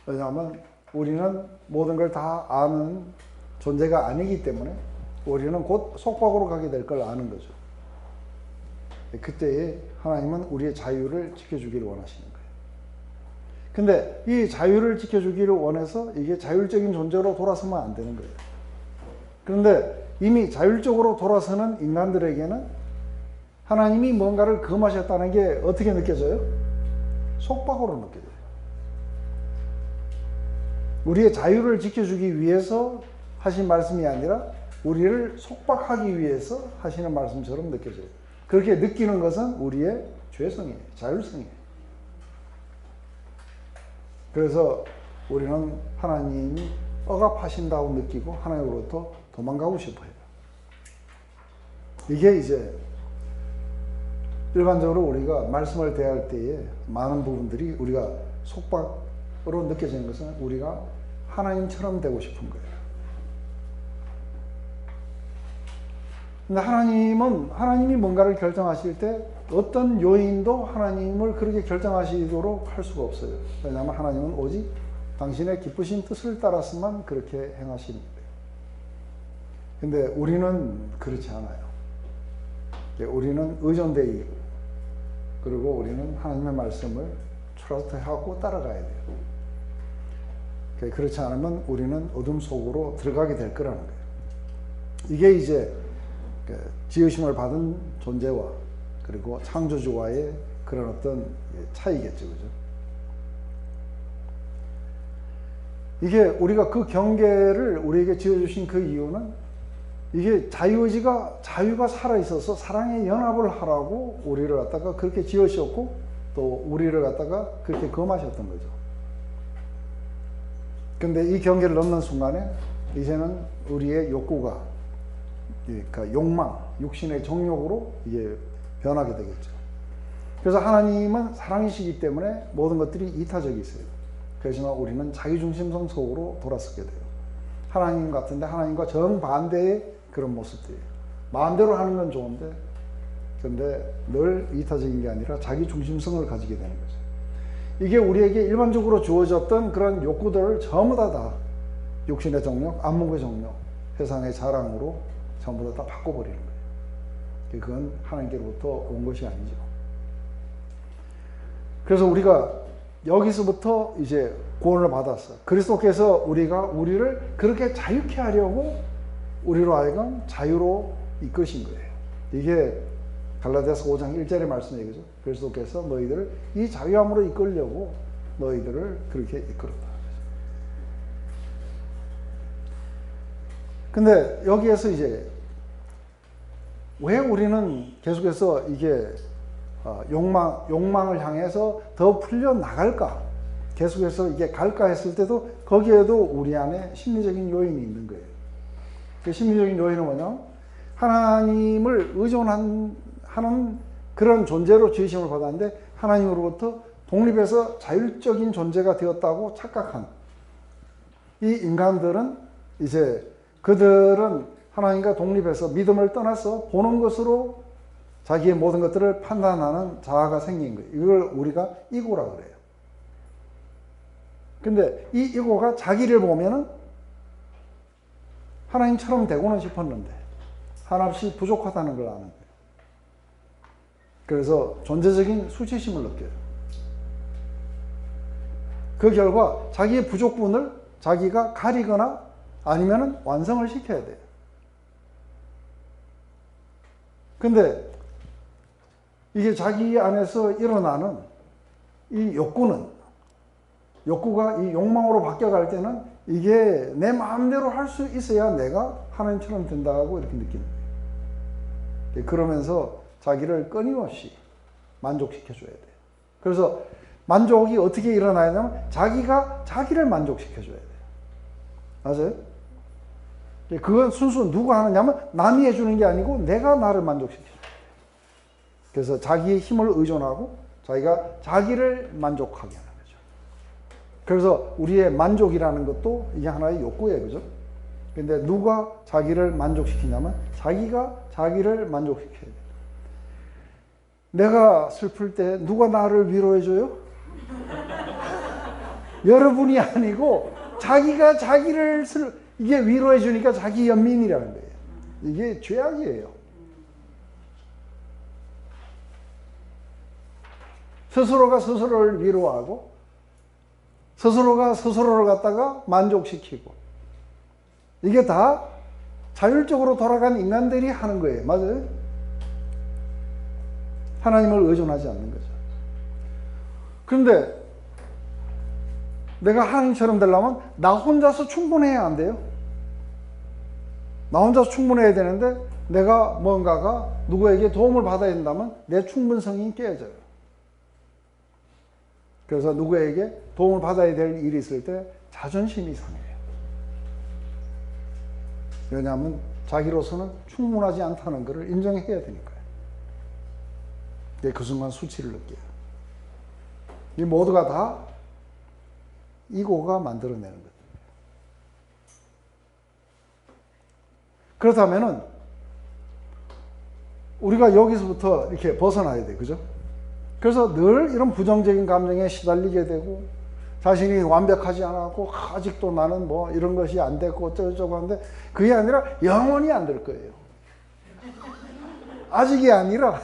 왜냐하면 우리는 모든 걸 다 아는 존재가 아니기 때문에 우리는 곧 속박으로 가게 될 걸 아는 거죠. 그때에 하나님은 우리의 자유를 지켜주기를 원하시는 거예요. 근데 이 자유를 지켜주기를 원해서 이게 자율적인 존재로 돌아서면 안 되는 거예요. 그런데 이미 자율적으로 돌아서는 인간들에게는 하나님이 뭔가를 금하셨다는 게 어떻게 느껴져요? 속박으로 느껴져요. 우리의 자유를 지켜주기 위해서 하신 말씀이 아니라 우리를 속박하기 위해서 하시는 말씀처럼 느껴져요. 그렇게 느끼는 것은 우리의 죄성이에요. 자율성이에요. 그래서 우리는 하나님이 억압하신다고 느끼고 하나님으로부터 도망가고 싶어요. 이게 이제 일반적으로 우리가 말씀을 대할 때에 많은 부분들이 우리가 속박으로 느껴지는 것은 우리가 하나님처럼 되고 싶은 거예요. 근데 하나님이 뭔가를 결정하실 때 어떤 요인도 하나님을 그렇게 결정하시도록 할 수가 없어요. 왜냐하면 하나님은 오직 당신의 기쁘신 뜻을 따라서만 그렇게 행하시는 거예요. 근데 우리는 그렇지 않아요. 우리는 의존되어 있고, 그리고 우리는 하나님의 말씀을 트러스트하고 따라가야 돼요. 그렇지 않으면 우리는 어둠 속으로 들어가게 될 거라는 거예요. 이게 이제 지으심을 받은 존재와 그리고 창조주와의 그런 어떤 차이겠죠, 그죠? 이게 우리가 그 경계를 우리에게 지어주신 그 이유는 이게 자유가 살아있어서 사랑의 연합을 하라고 우리를 갖다가 그렇게 지으셨고, 또 우리를 갖다가 그렇게 금하셨던 거죠. 근데 이 경계를 넘는 순간에 이제는 우리의 욕구가, 그러니까 욕망, 육신의 정욕으로 이게 변하게 되겠죠. 그래서 하나님은 사랑이시기 때문에 모든 것들이 이타적이세요. 그렇지만 우리는 자기중심성 속으로 돌아서게 돼요. 하나님 같은데 하나님과 정반대의 그런 모습들이에요. 마음대로 하는 건 좋은데, 근데 늘 이타적인 게 아니라 자기중심성을 가지게 되는 거죠. 이게 우리에게 일반적으로 주어졌던 그런 욕구들을 전부 다 육신의 정욕, 안목의 정욕, 세상의 자랑으로 전부 다 바꿔버리는 거예요. 그건 하나님께로부터 온 것이 아니죠. 그래서 우리가 여기서부터 이제 구원을 받았어. 그리스도께서 우리를 그렇게 자유케 하려고 우리로 하여금 자유로 이끄신 거예요. 이게 갈라디아서 5장 1절의 말씀이에요. 그죠? 그리스도께서 너희들을 이 자유함으로 이끌려고 너희들을 그렇게 이끌었다. 근데 여기에서 이제 왜 우리는 계속해서 이게 욕망을 향해서 더 풀려나갈까? 계속해서 이게 갈까 했을 때도 거기에도 우리 안에 심리적인 요인이 있는 거예요. 그 심리적인 요인은 뭐냐? 하나님을 의존하는 그런 존재로 지으심을 받았는데 하나님으로부터 독립해서 자율적인 존재가 되었다고 착각한 이 인간들은 이제 그들은 하나님과 독립해서 믿음을 떠나서 보는 것으로 자기의 모든 것들을 판단하는 자아가 생긴 거예요. 이걸 우리가 이고라 그래요. 근데 이 이고가 자기를 보면은 하나님처럼 되고는 싶었는데 한없이 부족하다는 걸 아는 거예요. 그래서 존재적인 수치심을 느껴요. 그 결과 자기의 부족분을 자기가 가리거나 아니면 완성을 시켜야 돼요. 근데 이게 자기 안에서 일어나는 이 욕구가 이 욕망으로 바뀌어갈 때는 이게 내 마음대로 할 수 있어야 내가 하나님처럼 된다고 이렇게 느끼는 거예요. 그러면서 자기를 끊임없이 만족시켜줘야 돼요. 그래서 만족이 어떻게 일어나야 하냐면 자기가 자기를 만족시켜줘야 돼요. 맞아요? 그건 순수 누가 하느냐면 남이 해주는 게 아니고 내가 나를 만족시켜줘야 돼요. 그래서 자기의 힘을 의존하고 자기가 자기를 만족하게 하는 거죠. 그래서 우리의 만족이라는 것도 이게 하나의 욕구예요. 그죠? 근데 누가 자기를 만족시키냐면 자기가 자기를 만족시켜야 돼요. 내가 슬플 때 누가 나를 위로해줘요? 여러분이 아니고 자기가 자기를 이게 위로해주니까 자기 연민이라는 거예요. 이게 죄악이에요. 스스로가 스스로를 위로하고 스스로가 스스로를 갖다가 만족시키고 이게 다 자율적으로 돌아간 인간들이 하는 거예요. 맞아요? 하나님을 의존하지 않는 거죠. 그런데 내가 하나님처럼 되려면 나 혼자서 충분해야 안 돼요. 나 혼자서 충분해야 되는데 내가 뭔가가 누구에게 도움을 받아야 된다면 내 충분성이 깨져요. 그래서 누구에게 도움을 받아야 될 일이 있을 때 자존심이 상해요. 왜냐하면 자기로서는 충분하지 않다는 것을 인정해야 되니까요. 그 순간 수치를 느껴요. 이 모두가 다 이고가 만들어내는 거예요. 그렇다면은 우리가 여기서부터 이렇게 벗어나야 돼, 그죠? 그래서 늘 이런 부정적인 감정에 시달리게 되고 자신이 완벽하지 않았고 아직도 나는 뭐 이런 것이 안 됐고 어쩌고저쩌고 하는데 그게 아니라 영원히 안 될 거예요. 아직이 아니라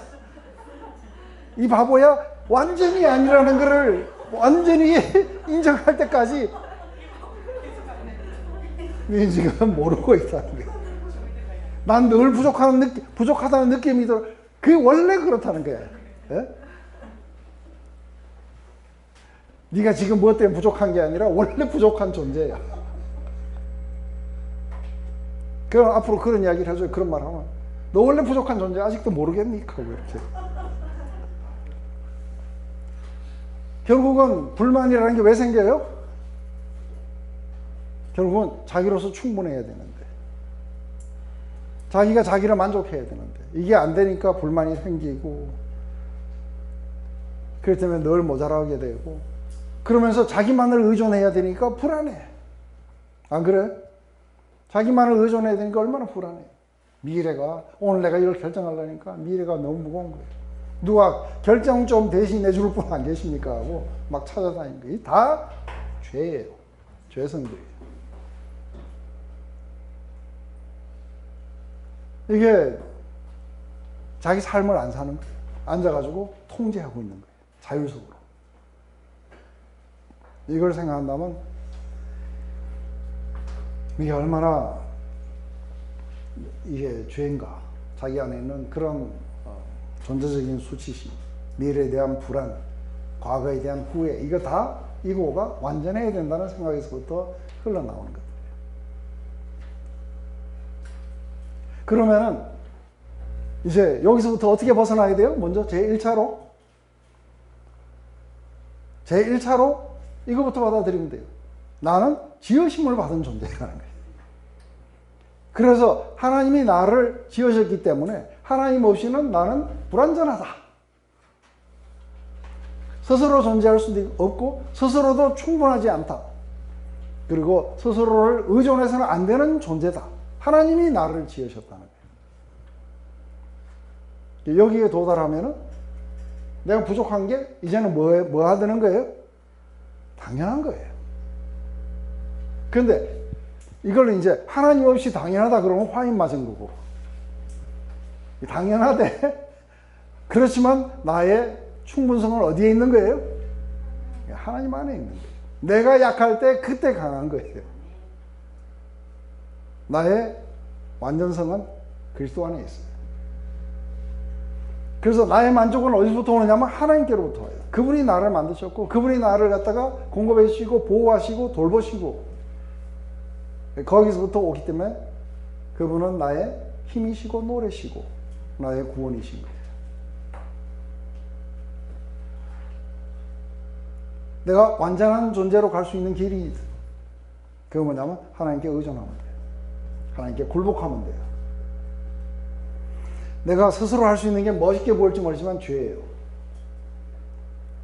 이 바보야 완전히 아니라는 것을 완전히 인정할 때까지 지금 모르고 있다는 거예요. 난 늘 부족하다는 느낌이 들어. 그게 원래 그렇다는 거야. 예? 네가 지금 무엇 때문에 부족한 게 아니라 원래 부족한 존재야. 그럼 앞으로 그런 이야기를 해줘요. 그런 말 하면 너 원래 부족한 존재 아직도 모르겠니? 하고 이렇게. 결국은 불만이라는 게 왜 생겨요? 결국은 자기로서 충분해야 되는데 자기가 자기를 만족해야 되는데 이게 안 되니까 불만이 생기고 그렇기 때문에 늘 모자라게 되고 그러면서 자기만을 의존해야 되니까 불안해. 안 그래? 자기만을 의존해야 되니까 얼마나 불안해. 미래가 오늘 내가 이걸 결정하려니까 미래가 너무 무거운 거예요. 누가 결정 좀 대신해 줄 분 안 계십니까? 하고 막 찾아다니는 거예요. 다 죄예요. 죄성들이에요. 이게 자기 삶을 안 사는 거예요. 앉아가지고 통제하고 있는 거예요. 자율적으로. 이걸 생각한다면 이게 얼마나 이게 죄인가. 자기 안에 있는 그런 존재적인 수치심, 미래에 대한 불안, 과거에 대한 후회, 이거 다 이고가 완전해야 된다는 생각에서부터 흘러나오는 것들이에요. 그러면은 이제 여기서부터 어떻게 벗어나야 돼요? 먼저 제1차로 이거부터 받아들이면 돼요. 나는 지으심을 받은 존재라는 거예요. 그래서 하나님이 나를 지으셨기 때문에 하나님 없이는 나는 불완전하다. 스스로 존재할 수도 없고 스스로도 충분하지 않다. 그리고 스스로를 의존해서는 안 되는 존재다. 하나님이 나를 지으셨다는 거예요. 여기에 도달하면은 내가 부족한 게 이제는 뭐 하는 거예요? 당연한 거예요. 그런데 이걸 이제 하나님 없이 당연하다 그러면 화인 맞은 거고 당연하대. 그렇지만 나의 충분성은 어디에 있는 거예요? 하나님 안에 있는 거예요. 내가 약할 때 그때 강한 거예요. 나의 완전성은 그리스도 안에 있어요. 그래서 나의 만족은 어디서부터 오느냐면 하나님께로부터 와요. 그분이 나를 만드셨고 그분이 나를 갖다가 공급해 주시고 보호하시고 돌보시고 거기서부터 오기 때문에 그분은 나의 힘이시고 노래시고 나의 구원이신 거예요. 내가 완전한 존재로 갈 수 있는 길이 그게 뭐냐면 하나님께 의존하면 돼요. 하나님께 굴복하면 돼요. 내가 스스로 할 수 있는 게 멋있게 보일지 모르지만 죄예요.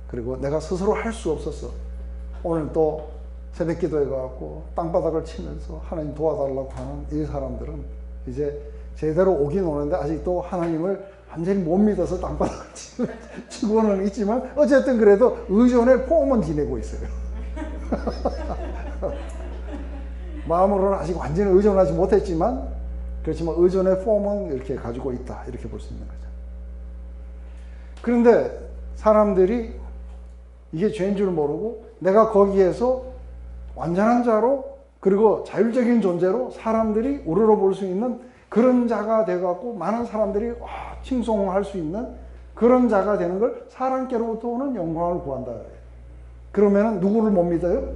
그리고 내가 스스로 할 수 없었어. 오늘 또 새벽 기도해 갖고 땅바닥을 치면서 하나님 도와달라고 하는 이 사람들은 이제 제대로 오긴 오는데 아직도 하나님을 완전히 못 믿어서 땅바닥을 치고는 있지만 어쨌든 그래도 의존의 폼은 지내고 있어요. 마음으로는 아직 완전히 의존하지 못했지만 그렇지만 의존의 폼은 이렇게 가지고 있다 이렇게 볼 수 있는 거죠. 그런데 사람들이 이게 죄인 줄 모르고 내가 거기에서 완전한 자로 그리고 자율적인 존재로 사람들이 우러러 볼 수 있는 그런 자가 돼갖고 많은 사람들이 칭송할 수 있는 그런 자가 되는 걸 사람께로부터 오는 영광을 구한다. 그러면은 누구를 못 믿어요?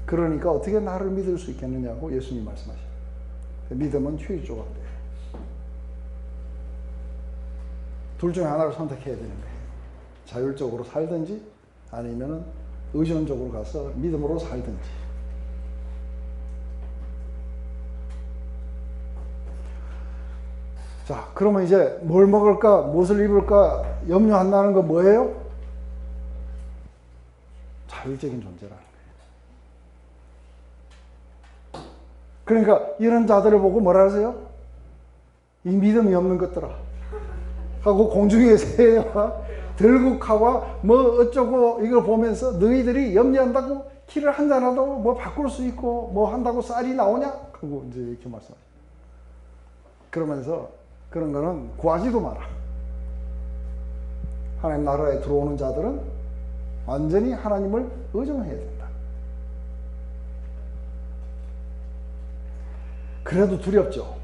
그러니까 어떻게 나를 믿을 수 있겠느냐고 예수님 말씀하셔요. 믿음은 최유조가 돼요. 둘 중에 하나를 선택해야 되는 거예요. 자율적으로 살든지 아니면은 의존적으로 가서 믿음으로 살든지. 자, 그러면 이제 뭘 먹을까, 무엇을 입을까 염려한다는 건 뭐예요? 자율적인 존재라는 거예요. 그러니까 이런 자들을 보고 뭐라 하세요? 이 믿음이 없는 것들아 하고 공중의 새와 들국화와 뭐 어쩌고 이걸 보면서 너희들이 염려한다고 키를 한 잔하다고 뭐 바꿀 수 있고 뭐 한다고 쌀이 나오냐? 하고 이제 이렇게 말씀하셔요. 그러면서 그런 거는 구하지도 마라. 하나님 나라에 들어오는 자들은 완전히 하나님을 의존해야 된다. 그래도 두렵죠.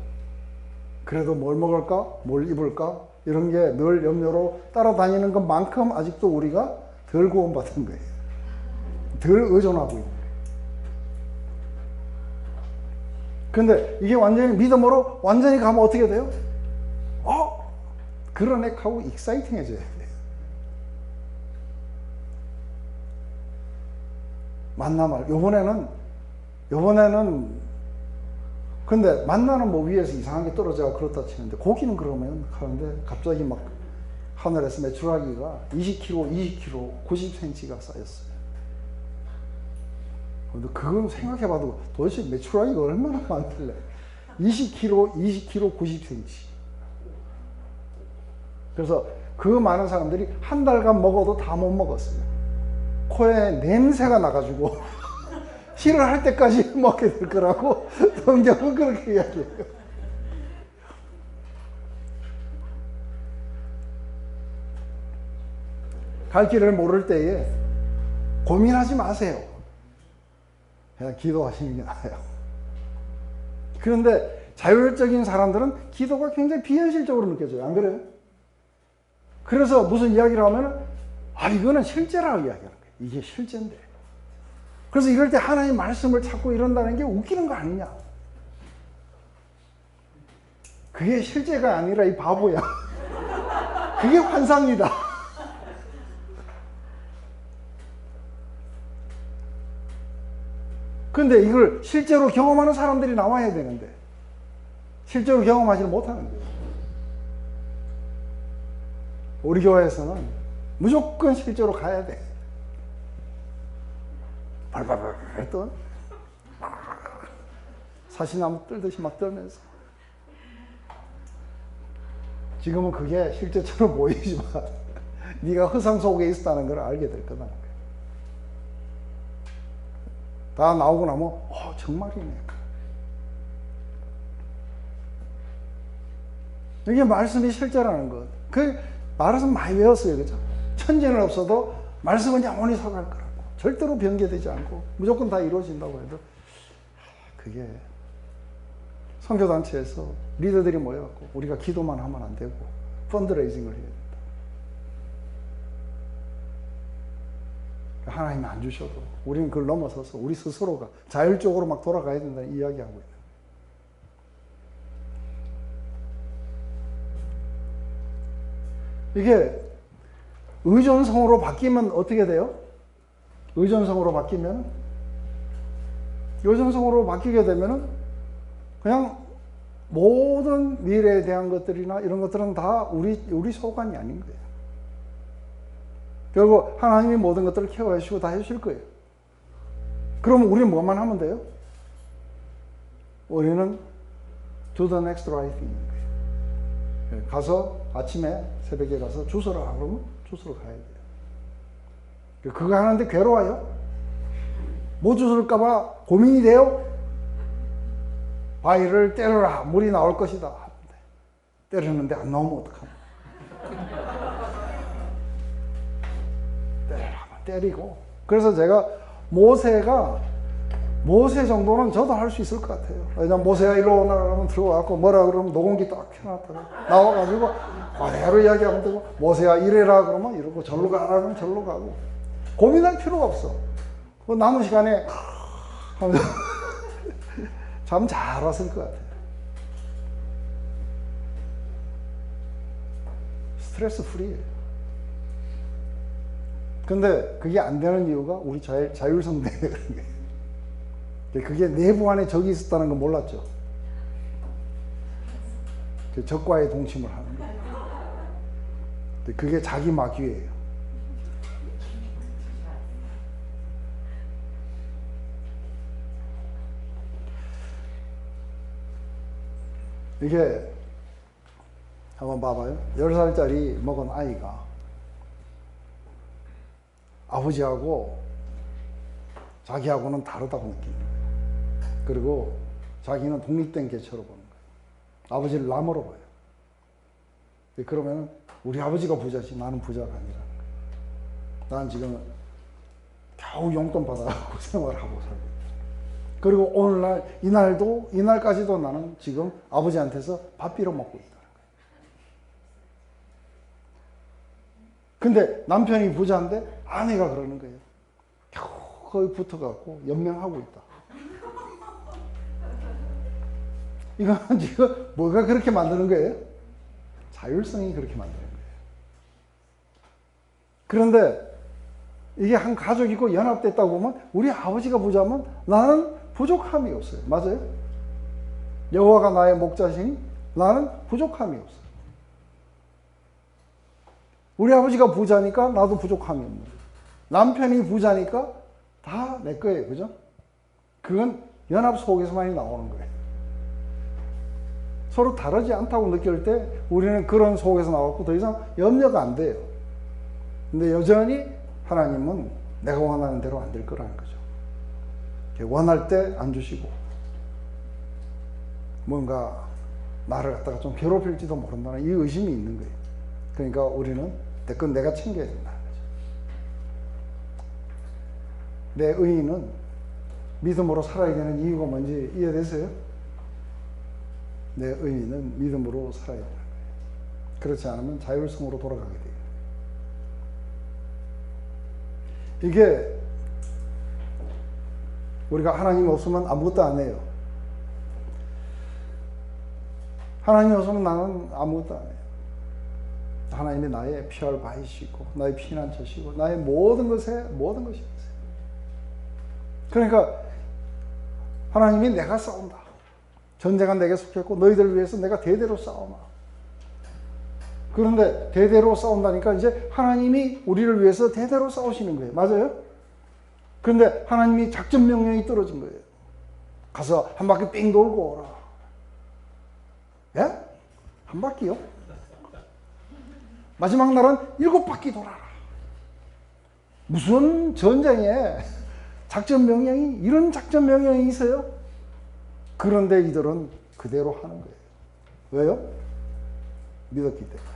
그래도 뭘 먹을까? 뭘 입을까? 이런 게 늘 염려로 따라다니는 것만큼 아직도 우리가 덜 구원받은 거예요. 덜 의존하고 있는 거예요. 근데 이게 완전히 믿음으로 완전히 가면 어떻게 돼요? 그런 액하고 익사이팅해져야 돼요. 만나말 요번에는 근데 만나는 뭐 위에서 이상하게 떨어져 그렇다 치는데 고기는 그러면 하는데 갑자기 막 하늘에서 메추라기가 20kg 90cm가 쌓였어요. 근데 그건 생각해봐도 도대체 메추라기가 얼마나 많길래 20kg 90cm. 그래서 그 많은 사람들이 한 달간 먹어도 다 못 먹었어요. 코에 냄새가 나가지고 실을 할 때까지 먹게 될 거라고 성경은 그렇게 이야기해요. 갈 길을 모를 때에 고민하지 마세요. 그냥 기도하시는 게 나아요. 그런데 자율적인 사람들은 기도가 굉장히 비현실적으로 느껴져요. 안 그래요? 그래서 무슨 이야기를 하면은 이거는 실제라고 이야기하는 거예요. 이게 실제인데. 그래서 이럴 때 하나님 말씀을 찾고 이런다는 게 웃기는 거 아니냐. 그게 실제가 아니라 이 바보야. 그게 환상이다. 근데 이걸 실제로 경험하는 사람들이 나와야 되는데 실제로 경험하지는 못하는 거예요. 우리 교회에서는 무조건 실제로 가야 돼. 발발발 떠 사시나무 떨듯이 막 떨면서 지금은 그게 실제처럼 보이지만 네가 허상 속에 있었다는 걸 알게 될 거다는 거예요. 다 나오고 나면 정말이네. 이게 말씀이 실제라는 것. 말씀 많이 외웠어요. 그죠? 천재는 없어도 말씀은 영원히 서갈 거라고. 절대로 변개되지 않고 무조건 다 이루어진다고 해도 그게 선교단체에서 리더들이 모여갖고 우리가 기도만 하면 안 되고 펀드레이징을 해야 된다. 하나님이 안 주셔도 우리는 그걸 넘어서서 우리 스스로가 자율적으로 막 돌아가야 된다는 이야기하고 있는. 이게 의존성으로 바뀌면 어떻게 돼요? 의존성으로 바뀌면, 의존성으로 바뀌게 되면은 그냥 모든 미래에 대한 것들이나 이런 것들은 다 우리 소관이 아닌 거예요. 결국 하나님이 모든 것들을 케어해 주시고 다 해주실 거예요. 그러면 우리는 뭐만 하면 돼요? 우리는 do the next right thing. 가서 아침에 새벽에 가서 주소라 그러면 주소로 가야 돼요. 그거 하는데 괴로워요? 못 주술까봐 고민이 돼요? 바위를 때려라, 물이 나올 것이다. 때리는데 안 나오면 어떡하나? 때리고. 그래서 제가 모세 정도는 저도 할 수 있을 것 같아요. 왜냐면 모세야 일로 오너라 그러면 들어와갖고 뭐라 그러면 녹음기 딱 켜놨다가 나와가지고 그대로 이야기하면 되고, 모세야 이래라 그러면 이러고, 절로 가라 그러면 절로 가고, 고민할 필요가 없어. 그 남은 시간에 참 잘 왔을 것 같아요. 스트레스 프리예요. 근데 그게 안 되는 이유가 우리 자율성 때문에 그런 거예요. 그게 내부 안에 적이 있었다는 거 몰랐죠. 적과의 동침을 하는 거예요. 그게 자기 마귀예요. 이게 한번 봐봐요. 10살짜리 먹은 아이가 아버지하고 자기하고는 다르다고 느끼는 거예요. 그리고 자기는 독립된 개체로 보는 거예요. 아버지를 남으로 봐요. 그러면 우리 아버지가 부자지 나는 부자가 아니라는 거예요. 나는 지금 겨우 용돈 받아가고 생활하고 살고 있다. 그리고 오늘날 이날까지도 나는 지금 아버지한테서 밥 빌어 먹고 있다는 거예요. 근데 남편이 부자인데 아내가 그러는 거예요. 겨우 거의 붙어갖고 연명하고 있다. 이건 지금 뭐가 그렇게 만드는 거예요? 자율성이 그렇게 만드는 거예요. 그런데 이게 한 가족이고 연합됐다고 보면 우리 아버지가 부자면 나는 부족함이 없어요. 맞아요? 여호와가 나의 목자시니 나는 부족함이 없어요. 우리 아버지가 부자니까 나도 부족함이 없는 거예요. 남편이 부자니까 다 내 거예요. 그죠? 그건 연합 속에서만이 나오는 거예요. 서로 다르지 않다고 느낄 때 우리는 그런 속에서 나왔고 더 이상 염려가 안 돼요. 근데 여전히 하나님은 내가 원하는 대로 안 될 거라는 거죠. 원할 때 안 주시고 뭔가 나를 갖다가 좀 괴롭힐지도 모른다는 이 의심이 있는 거예요. 그러니까 우리는 그건 내가 챙겨야 된다는 거죠. 내 의인은 믿음으로 살아야 되는 이유가 뭔지 이해되세요? 내 의인은 믿음으로 살아야 되는 거예요. 그렇지 않으면 자율성으로 돌아가게 돼요. 이게 우리가 하나님 없으면 아무것도 안 해요. 하나님 없으면 나는 아무것도 안 해요. 하나님이 나의 피할 바위시고 나의 피난처시고 나의 모든 것이세요. 그러니까 하나님이 내가 싸운다. 전쟁은 내게 속했고 너희들을 위해서 내가 대대로 싸우마. 그런데 대대로 싸운다니까 이제 하나님이 우리를 위해서 대대로 싸우시는 거예요. 맞아요? 그런데 하나님이 작전 명령이 떨어진 거예요. 가서 한 바퀴 삥 돌고 오라. 예? 한 바퀴요? 마지막 날은 7바퀴 돌아라. 무슨 전쟁에 작전 명령이, 이런 작전 명령이 있어요? 그런데 이들은 그대로 하는 거예요. 왜요? 믿었기 때문에.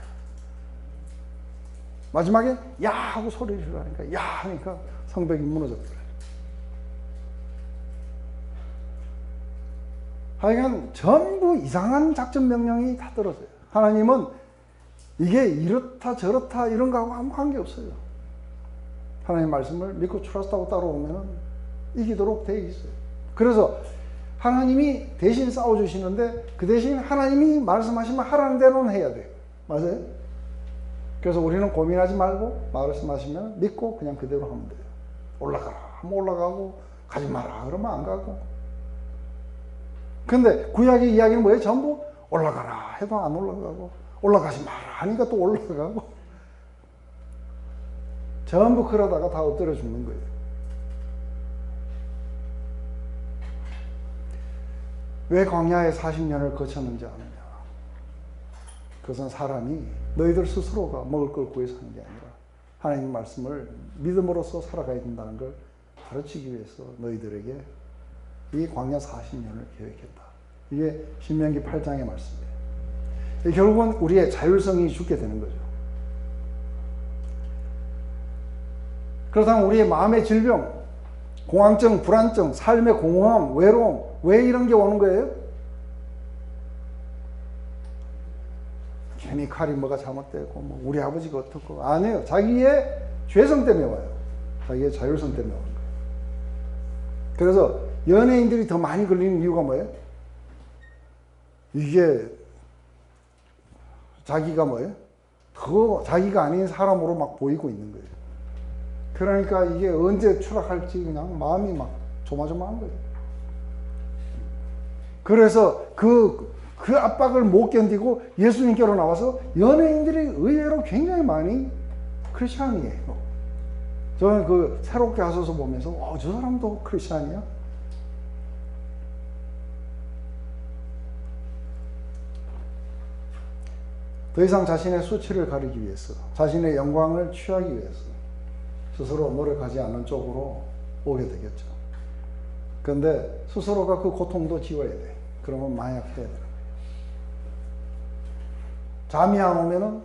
마지막에 야 하고 소리를 하니까 야 하니까 성벽이 무너졌더래. 하여간 전부 이상한 작전 명령이 다 떨어져요. 하나님은 이게 이렇다 저렇다 이런 거하고 아무 관계없어요. 하나님 말씀을 믿고 trust하고 따라오면 이기도록 되어 있어요. 그래서 하나님이 대신 싸워주시는데 그 대신 하나님이 말씀하시면 하라는 대로는 해야 돼요. 맞아요? 그래서 우리는 고민하지 말고 말씀하시면 믿고 그냥 그대로 하면 돼요. 올라가라 하면 올라가고 가지 마라 그러면 안 가고. 근데 구약의 이야기는 뭐예요? 전부 올라가라 해도 안 올라가고 올라가지 마라 하니까 또 올라가고 전부 그러다가 다 엎드려 죽는 거예요. 왜 광야에 40년을 거쳤는지 아느냐? 그것은 사람이 너희들 스스로가 먹을 걸 구해서 하는 게 아니라 하나님 말씀을 믿음으로써 살아가야 된다는 걸 가르치기 위해서 너희들에게 이 광야 40년을 계획했다. 이게 신명기 8장의 말씀이에요. 결국은 우리의 자율성이 죽게 되는 거죠. 그렇다면 우리의 마음의 질병, 공황증, 불안증, 삶의 공허함, 외로움, 왜 이런 게 오는 거예요? 케미칼이 뭐가 잘못되고 뭐 우리 아버지가 어떻고 아니에요. 자기의 죄성 때문에 와요. 자기의 자율성 때문에 오는 거예요. 그래서 연예인들이 더 많이 걸리는 이유가 뭐예요? 이게 자기가 뭐예요? 더 자기가 아닌 사람으로 막 보이고 있는 거예요. 그러니까 이게 언제 추락할지 그냥 마음이 막 조마조마한 거예요. 그래서 그 압박을 못 견디고 예수님께로 나와서 연예인들이 의외로 굉장히 많이 크리스찬이에요. 저는 그 새롭게 하셔서 보면서 저 사람도 크리스찬이야? 더 이상 자신의 수치를 가리기 위해서, 자신의 영광을 취하기 위해서 스스로 노력하지 않는 쪽으로 오게 되겠죠. 그런데 스스로가 그 고통도 지워야 돼. 그러면 마약해야 되는 거예요. 잠이 안 오면은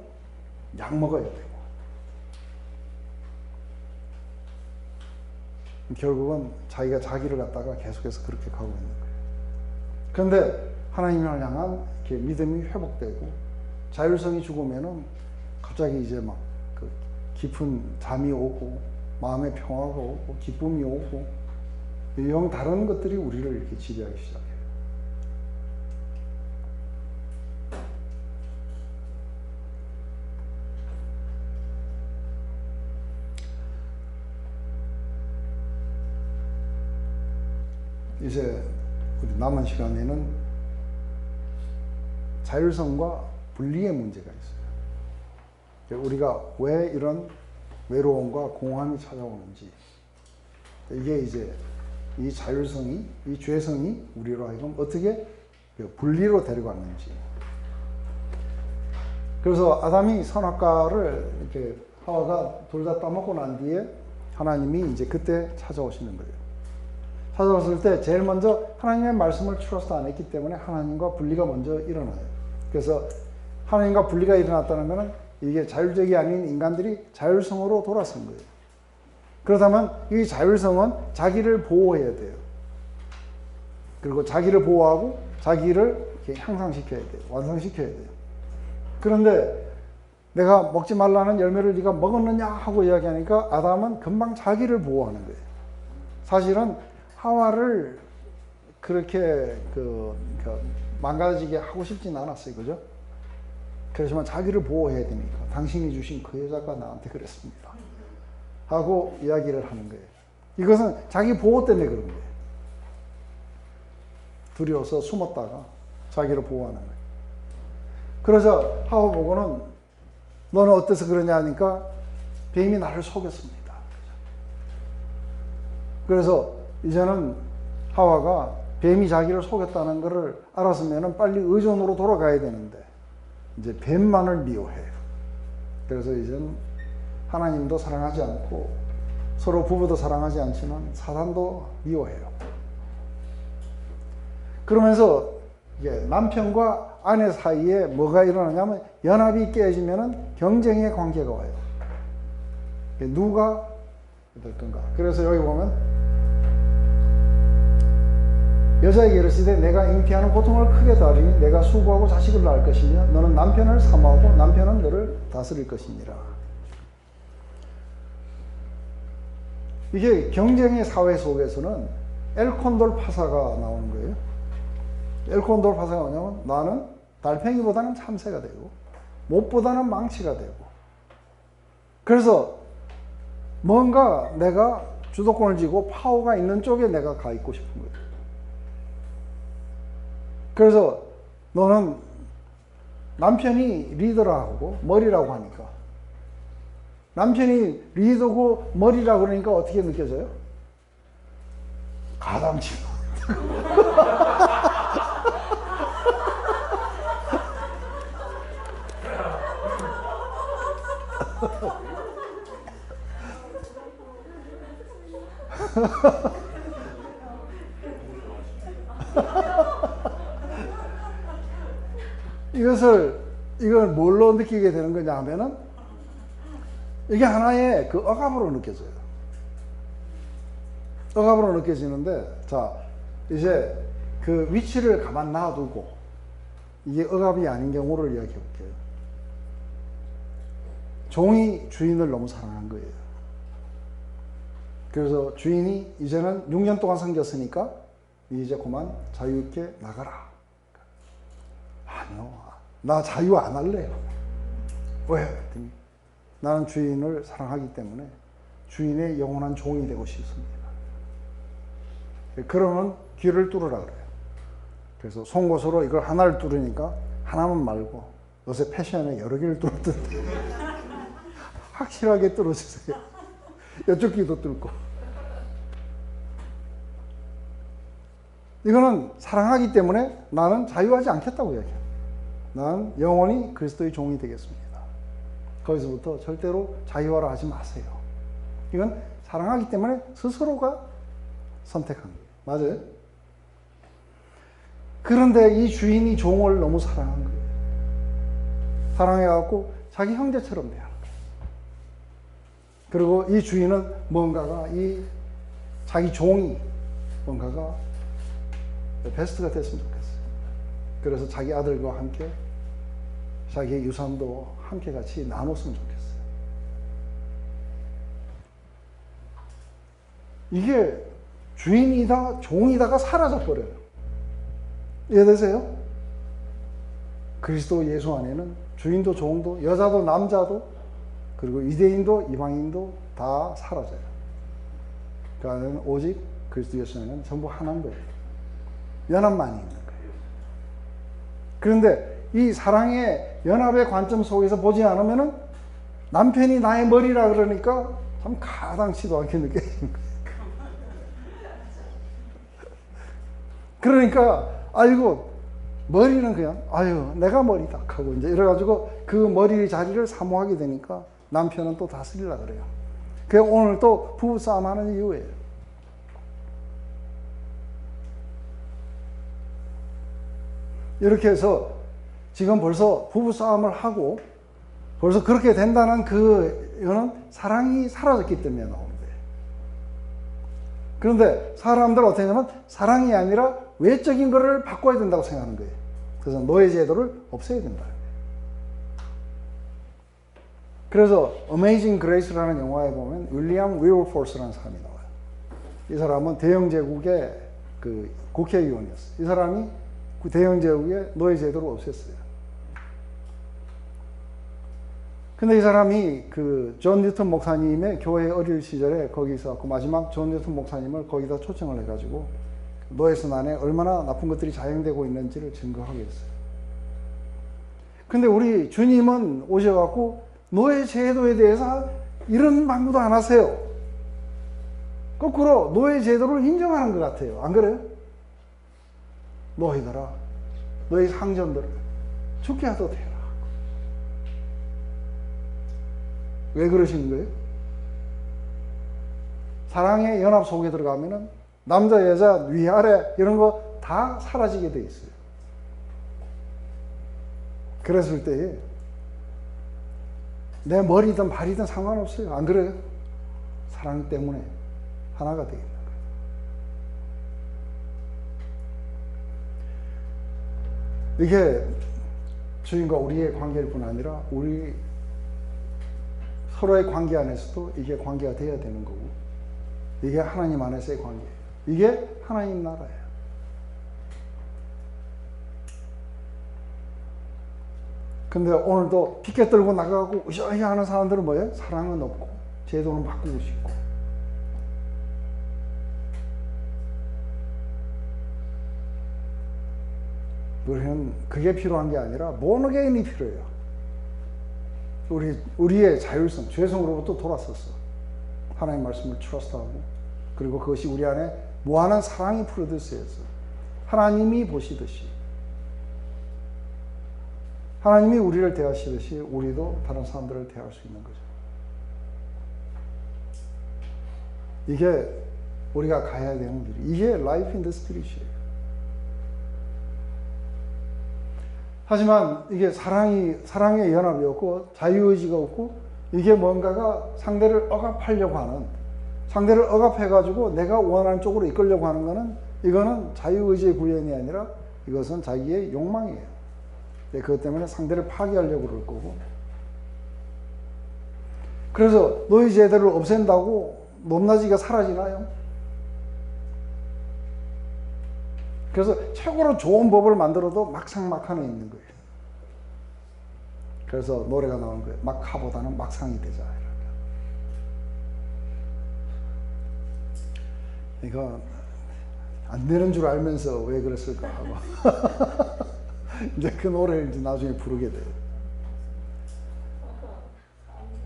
약 먹어야 되고. 결국은 자기가 자기를 갖다가 계속해서 그렇게 가고 있는 거예요. 그런데 하나님을 향한 이렇게 믿음이 회복되고 자율성이 죽으면은 갑자기 이제 막 그 깊은 잠이 오고 마음의 평화가 오고 기쁨이 오고 영 다른 것들이 우리를 이렇게 지배하기 시작해요. 이제 우리 남은 시간에는 자율성과 분리의 문제가 있어요. 우리가 왜 이런 외로움과 공허함이 찾아오는지, 이게 이제 이 자율성이, 이 죄성이 우리로 하여금 어떻게 분리로 데려갔는지. 그래서 아담이 선악과를 이렇게 하와가 둘 다 따먹고 난 뒤에 하나님이 이제 그때 찾아오시는 거예요. 찾아왔을 때 제일 먼저 하나님의 말씀을 트러스트 안 했기 때문에 하나님과 분리가 먼저 일어나요. 그래서 하나님과 분리가 일어났다는 것은 이게 자율적이 아닌 인간들이 자율성으로 돌아선 거예요. 그렇다면 이 자율성은 자기를 보호해야 돼요. 그리고 자기를 보호하고 자기를 이렇게 향상시켜야 돼요. 완성시켜야 돼요. 그런데 내가 먹지 말라는 열매를 네가 먹었느냐 하고 이야기하니까 아담은 금방 자기를 보호하는 거예요. 사실은 하와를 그렇게 망가지게 하고 싶진 않았어요. 그죠? 그렇지만 자기를 보호해야 되니까 당신이 주신 그 여자가 나한테 그랬습니다 하고 이야기를 하는 거예요. 이것은 자기 보호 때문에 그런 거예요. 두려워서 숨었다가 자기를 보호하는 거예요. 그러자 하와 보고는 너는 어때서 그러냐 하니까 뱀이 나를 속였습니다. 그래서 이제는 하와가 뱀이 자기를 속였다는 것을 알았으면 빨리 의존으로 돌아가야 되는데 이제 뱀만을 미워해요. 그래서 이제는 하나님도 사랑하지 않고 서로 부부도 사랑하지 않지만 사단도 미워해요. 그러면서 이게 남편과 아내 사이에 뭐가 일어나냐면 연합이 깨지면 경쟁의 관계가 와요. 누가 될 건가? 그래서 여기 보면 여자에게 이르시되 내가 잉태하는 고통을 크게 다하리니 내가 수고하고 자식을 낳을 것이며 너는 남편을 사모하고 남편은 너를 다스릴 것이니라. 이게 경쟁의 사회 속에서는 엘콘돌 파사가 나오는 거예요. 엘콘돌 파사가 뭐냐면 나는 달팽이보다는 참새가 되고 못보다는 망치가 되고, 그래서 뭔가 내가 주도권을 쥐고 파워가 있는 쪽에 내가 가 있고 싶은 거예요. 그래서 너는 남편이 리더라고 머리라고 하니까, 남편이 리더고 머리라고 그러니까 어떻게 느껴져요? 가당치고 이걸 뭘로 느끼게 되는 거냐 하면은 이게 하나의 그 억압으로 느껴져요. 억압으로 느껴지는데, 자, 이제 그 위치를 가만 놔두고 이게 억압이 아닌 경우를 이야기해 볼게요. 종이 주인을 너무 사랑한 거예요. 그래서 주인이 이제는 6년 동안 섬겼으니까 이제 그만 자유롭게 나가라. 아니요, 나 자유 안 할래요. 왜? 그랬더니 나는 주인을 사랑하기 때문에 주인의 영원한 종이 되고 싶습니다. 그러면 귀를 뚫으라 그래요. 그래서 송곳으로 이걸 하나를 뚫으니까 하나만 말고 요새 패션에 여러 개를 뚫었던데 확실하게 뚫어주세요. 이쪽 귀도 뚫고. 이거는 사랑하기 때문에 나는 자유하지 않겠다고 이야기해요. 나는 영원히 그리스도의 종이 되겠습니다. 거기서부터 절대로 자유화를 하지 마세요. 이건 사랑하기 때문에 스스로가 선택한 거예요. 맞아요? 그런데 이 주인이 종을 너무 사랑한 거예요. 사랑해갖고 자기 형제처럼 대하는 거예요. 그리고 이 주인은 뭔가가, 이 자기 종이 뭔가가 베스트가 됐으면 좋겠어요. 그래서 자기 아들과 함께 자기의 유산도 함께 같이 나눴으면 좋겠어요. 이게 주인이다 종이다가 사라져버려요. 이해되세요? 그리스도 예수 안에는 주인도 종도 여자도 남자도 그리고 유대인도 이방인도 다 사라져요. 그 안에는 오직 그리스도 예수 안에는 전부 하나인 거예요. 연합만이 있는 거예요. 그런데 이 사랑의 연합의 관점 속에서 보지 않으면은 남편이 나의 머리라 그러니까 참 가당치도 않게 느껴지는 거예요. 그러니까 아이고 머리는 그냥 아유 내가 머리다 하고 이제 이래가지고 그 머리 자리를 사모하게 되니까 남편은 또 다스리려고 그래요. 그게 오늘 또 부부싸움 하는 이유예요. 이렇게 해서 지금 벌써 부부싸움을 하고 벌써 그렇게 된다는 이거는 사랑이 사라졌기 때문에 나오는 거예요. 그런데 사람들은 어떻게 하냐면 사랑이 아니라 외적인 거를 바꿔야 된다고 생각하는 거예요. 그래서 노예 제도를 없애야 된다. 그래서 어메이징 그레이스라는 영화에 보면 윌리엄 윌버포스라는 사람이 나와요. 이 사람은 대영제국의 그 국회의원이었어요. 이 사람이 그 대영제국의 노예 제도를 없앴어요. 근데 이 사람이 그 존 뉴턴 목사님의 교회 어릴 시절에 거기 있어갖고 마지막 존 뉴턴 목사님을 거기다 초청을 해가지고 노예선 안에 얼마나 나쁜 것들이 자행되고 있는지를 증거하게 했어요. 근데 우리 주님은 오셔갖고 노예 제도에 대해서 이런 방구도 안 하세요. 거꾸로 노예 제도를 인정하는 것 같아요. 안 그래요? 노예들아, 너희 상전들을 죽게 해도 되라. 왜 그러시는 거예요? 사랑의 연합 속에 들어가면은 남자, 여자, 위아래 이런 거 다 사라지게 돼 있어요. 그랬을 때에 내 머리든 발이든 상관없어요. 안 그래요? 사랑 때문에 하나가 되겠는 거예요. 이게 주님과 우리의 관계일 뿐 아니라 우리 서로의 관계 안에서도 이게 관계가 되어야 되는 거고, 이게 하나님 안에서의 관계예요. 이게 하나님 나라예요. 근데 오늘도 피켓 들고 나가고 으쌰으쌰 하는 사람들은 뭐예요? 사랑은 없고 제도는 바꾸고 싶고. 우리는 그게 필요한 게 아니라 본어게인이 필요해요. 우리의 자율성, 죄성으로부터 돌아섰어. 하나님 말씀을 트러스트하고, 그리고 그것이 우리 안에 무한한 사랑이 프로듀스해서 하나님이 보시듯이, 하나님이 우리를 대하시듯이 우리도 다른 사람들을 대할 수 있는 거죠. 이게 우리가 가야 되는 길이, 이게 라이프 인 더 스피릿이에요. 하지만 이게 사랑의 연합이 없고 자유의지가 없고, 이게 뭔가가 상대를 억압하려고 하는, 상대를 억압해가지고 내가 원하는 쪽으로 이끌려고 하는 거는, 이거는 자유의지의 구현이 아니라 이것은 자기의 욕망이에요. 그것 때문에 상대를 파괴하려고 그럴 거고. 그래서 노예 제도를 없앤다고 높낮이가 사라지나요? 그래서 최고로 좋은 법을 만들어도 막상막하는 있는 거예요. 그래서 노래가 나오는 거예요. 막하보다는 막상이 되자. 이거 안 되는 줄 알면서 왜 그랬을까 하고 이제 그 노래를 이제 나중에 부르게 돼요.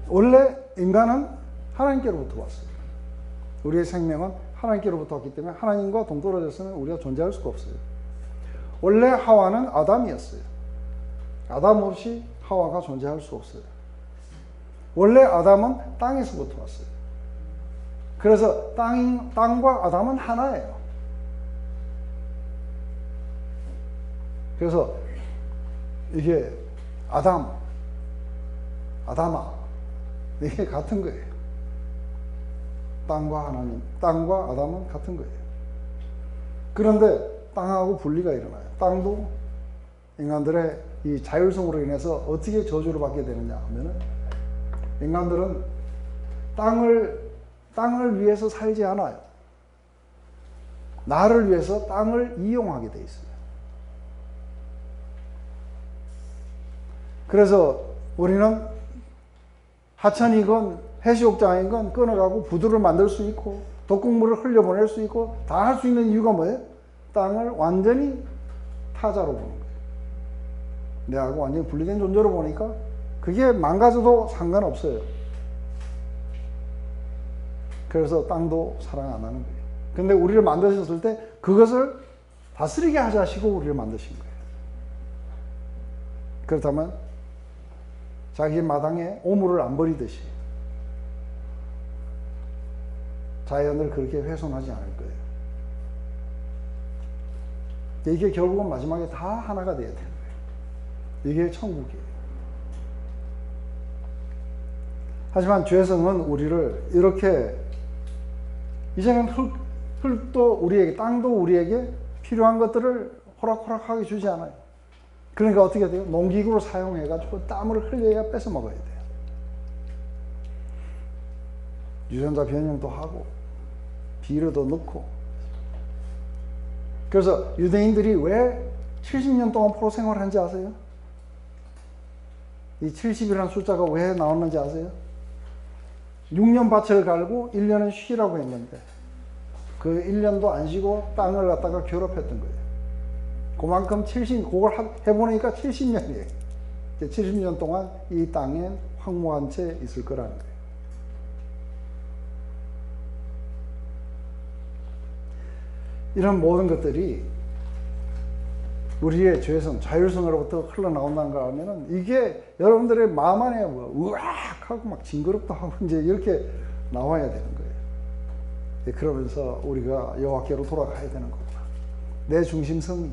원래 인간은 하나님께로부터 왔어요. 우리의 생명은 하나님께로부터 왔기 때문에 하나님과 동떨어져서는 우리가 존재할 수가 없어요. 원래 하와는 아담이었어요. 아담 없이 하와가 존재할 수 없어요. 원래 아담은 땅에서부터 왔어요. 그래서 땅과 아담은 하나예요. 그래서 이게 아담아, 이게 같은 거예요. 땅과 하나님, 땅과 아담은 같은 거예요. 그런데 땅하고 분리가 일어나요. 땅도 인간들의 이 자율성으로 인해서 어떻게 저주를 받게 되느냐 하면은, 인간들은 땅을 위해서 살지 않아요. 나를 위해서 땅을 이용하게 돼 있어요. 그래서 우리는 하천이건 해수욕장이건 끊어가고 부두를 만들 수 있고 독극물을 흘려보낼 수 있고 다 할 수 있는 이유가 뭐예요? 땅을 완전히 타자로 보는 거예요. 내하고 완전히 분리된 존재로 보니까 그게 망가져도 상관없어요. 그래서 땅도 사랑 안 하는 거예요. 근데 우리를 만드셨을 때 그것을 다스리게 하자시고 우리를 만드신 거예요. 그렇다면 자기 마당에 오물을 안 버리듯이 자연을 그렇게 훼손하지 않을 거예요. 이게 결국은 마지막에 다 하나가 돼야 되는 거예요. 이게 천국이에요. 하지만 죄성은 우리를 이렇게, 이제는 흙도 우리에게, 땅도 우리에게 필요한 것들을 호락호락하게 주지 않아요. 그러니까 어떻게 돼요? 농기구를 사용해가지고 땀을 흘려야 뺏어 먹어야 돼요. 유전자 변형도 하고 비료도 넣고. 그래서 유대인들이 왜 70년 동안 포로 생활을 한지 아세요? 이 70이라는 숫자가 왜 나왔는지 아세요? 6년 밭을 갈고 1년은 쉬라고 했는데 그 1년도 안 쉬고 땅을 갖다가 괴롭혔던 거예요. 그만큼 그걸 해보니까 70년이에요. 70년 동안 이 땅에 황무한 채 있을 거라는 거예요. 이런 모든 것들이 우리의 죄성, 자율성으로부터 흘러나온다는 걸 알면은 이게 여러분들의 마음 안에 우악하고 막 징그럽다 하고 이제 이렇게 나와야 되는 거예요. 그러면서 우리가 여호와께로 돌아가야 되는 거구나. 내 중심성이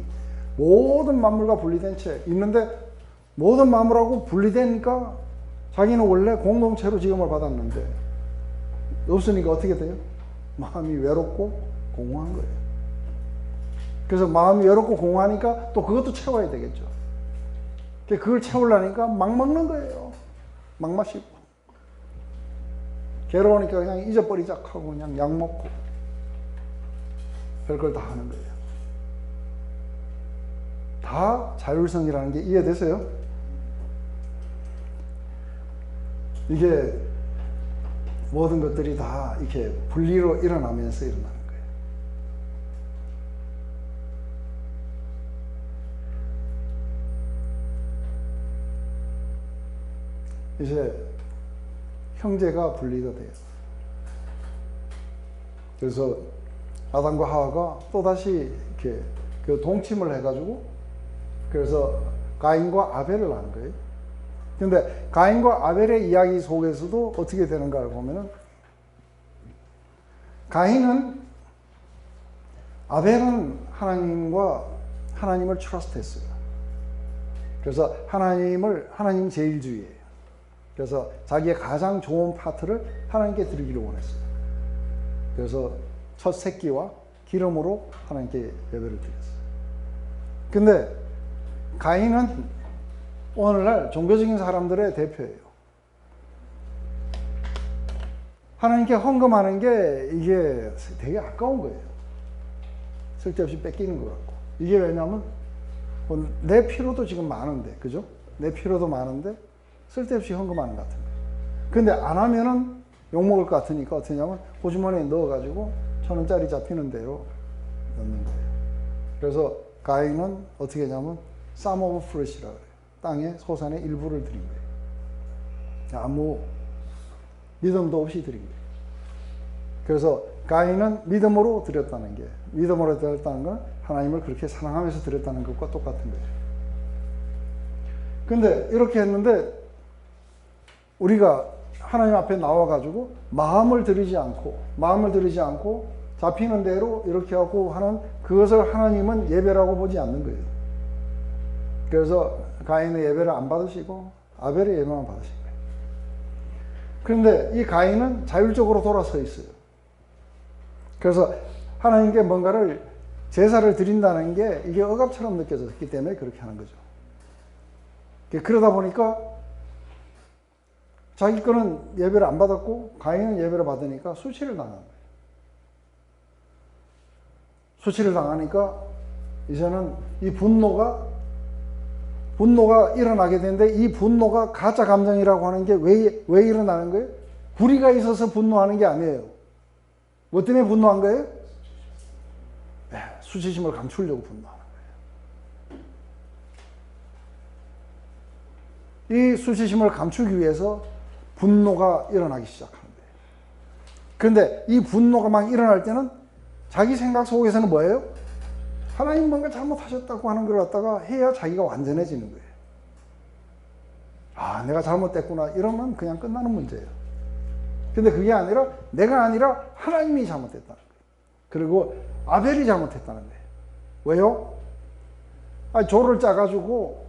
모든 만물과 분리된 채 있는데, 모든 만물하고 분리되니까 자기는 원래 공동체로 지음을 받았는데 없으니까 어떻게 돼요? 마음이 외롭고 공허한 거예요. 그래서 마음이 외롭고 공허하니까 또 그것도 채워야 되겠죠. 그걸 채우려니까 막 먹는 거예요. 막 마시고. 괴로우니까 그냥 잊어버리자 하고 그냥 약 먹고 별걸 다 하는 거예요. 다 자율성이라는 게 이해되세요? 이게 모든 것들이 다 이렇게 분리로 일어나면서 일어나는 거예요. 이제 형제가 분리가 돼요. 그래서 아담과 하와가 또다시 이렇게 그 동침을 해가지고 그래서 가인과 아벨을 낳은 거예요. 근데 가인과 아벨의 이야기 속에서도 어떻게 되는가를 보면은 아벨은 하나님을 트러스트했어요. 그래서 하나님 제일주의예요. 그래서 자기의 가장 좋은 파트를 하나님께 드리기를 원했어요. 그래서 첫 새끼와 기름으로 하나님께 예배를 드렸어요. 근데 가인은 오늘날 종교적인 사람들의 대표예요. 하나님께 헌금하는 게 이게 되게 아까운 거예요. 쓸데없이 뺏기는 것 같고. 이게 왜냐하면 내 필요도 지금 많은데, 그죠? 내 필요도 많은데 쓸데없이 헌금하는 것 같은 거예요. 근데 안 하면은 욕먹을 것 같으니까 어떻게 하냐면 호주머니에 넣어가지고 1,000원짜리 잡히는 대로 넣는 거예요. 그래서 가인은 어떻게 하냐면 Sum of Flesh라고 해요. 땅의 소산의 일부를 드린 거예요. 아무 믿음도 없이 드린 거예요. 그래서 가인은 믿음으로 드렸다는 건 하나님을 그렇게 사랑하면서 드렸다는 것과 똑같은 거예요. 근데 이렇게 했는데 우리가 하나님 앞에 나와가지고 마음을 들이지 않고 잡히는 대로 이렇게 하고 하는 그것을 하나님은 예배라고 보지 않는 거예요. 그래서 가인의 예배를 안 받으시고 아벨의 예배만 받으신 거예요. 그런데 이 가인은 자율적으로 돌아서 있어요. 그래서 하나님께 뭔가를 제사를 드린다는 게 이게 억압처럼 느껴졌기 때문에 그렇게 하는 거죠. 그러다 보니까 자기 거는 예배를 안 받았고 가인은 예배를 받으니까 수치를 당한 거예요. 수치를 당하니까 이제는 이 분노가 일어나게 되는데 이 분노가 가짜 감정이라고 하는 게 왜 일어나는 거예요? 불의가 있어서 분노하는 게 아니에요. 뭐 때문에 분노한 거예요? 수치심을 감추려고 분노하는 거예요. 이 수치심을 감추기 위해서 분노가 일어나기 시작하는 거예요. 그런데 이 분노가 막 일어날 때는 자기 생각 속에서는 뭐예요? 하나님 뭔가 잘못하셨다고 하는 걸 갖다가 해야 자기가 완전해지는 거예요. 아, 내가 잘못됐구나. 이러면 그냥 끝나는 문제예요. 근데 그게 아니라 내가 아니라 하나님이 잘못됐다는 거예요. 그리고 아벨이 잘못했다는 거예요. 왜요? 조를 짜가지고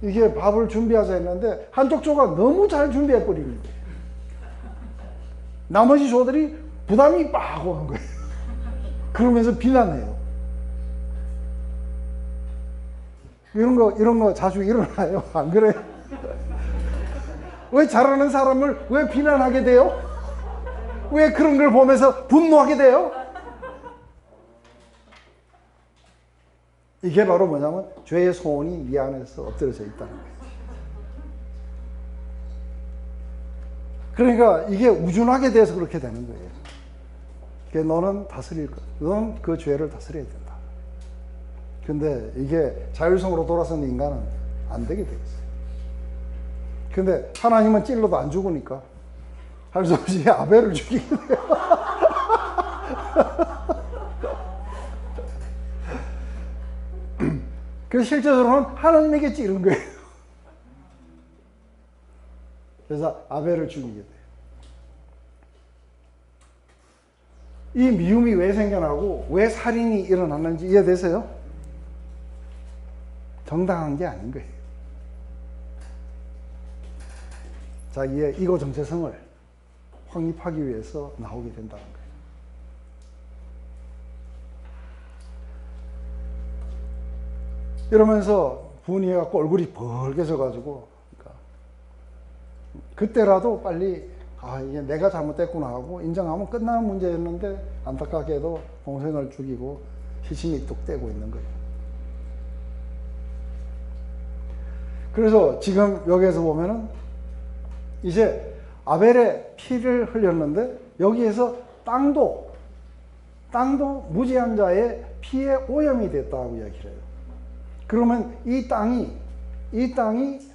이게 밥을 준비하자 했는데 한쪽 조가 너무 잘 준비해버리는 거예요. 나머지 조들이 부담이 빡 오는 거예요. 그러면서 비난해요. 이런 거 자주 일어나요. 안 그래요? 왜 잘하는 사람을 왜 비난하게 돼요? 왜 그런 걸 보면서 분노하게 돼요? 이게 바로 뭐냐면 죄의 소원이 네 안에서 엎드려져 있다는 거예요. 그러니까 이게 우준하게 돼서 그렇게 되는 거예요. 그러니까 너는 다스릴 것, 너는 그 죄를 다스려야 된다. 근데 이게 자율성으로 돌아선 인간은 안 되게 되겠어요. 근데 하나님은 찔러도 안 죽으니까 할 수 없이 아벨을 죽이게 돼요. 그래서 실제적으로는 하나님에게 찌른 거예요. 그래서 아벨을 죽이게 돼요. 이 미움이 왜 생겨나고 왜 살인이 일어났는지 이해되세요? 정당한 게 아닌 거예요. 자기의 이고 정체성을 확립하기 위해서 나오게 된다는 거예요. 이러면서 분이해갖고 얼굴이 벌개져가지고, 그러니까 그때라도 빨리 이게 내가 잘못됐구나 하고 인정하면 끝나는 문제였는데 안타깝게도 동생을 죽이고 시침이 뚝 떼고 있는 거예요. 그래서 지금 여기에서 보면은 이제 아벨의 피를 흘렸는데 여기에서 땅도 무지한 자의 피에 오염이 됐다고 이야기를 해요. 그러면 이 땅이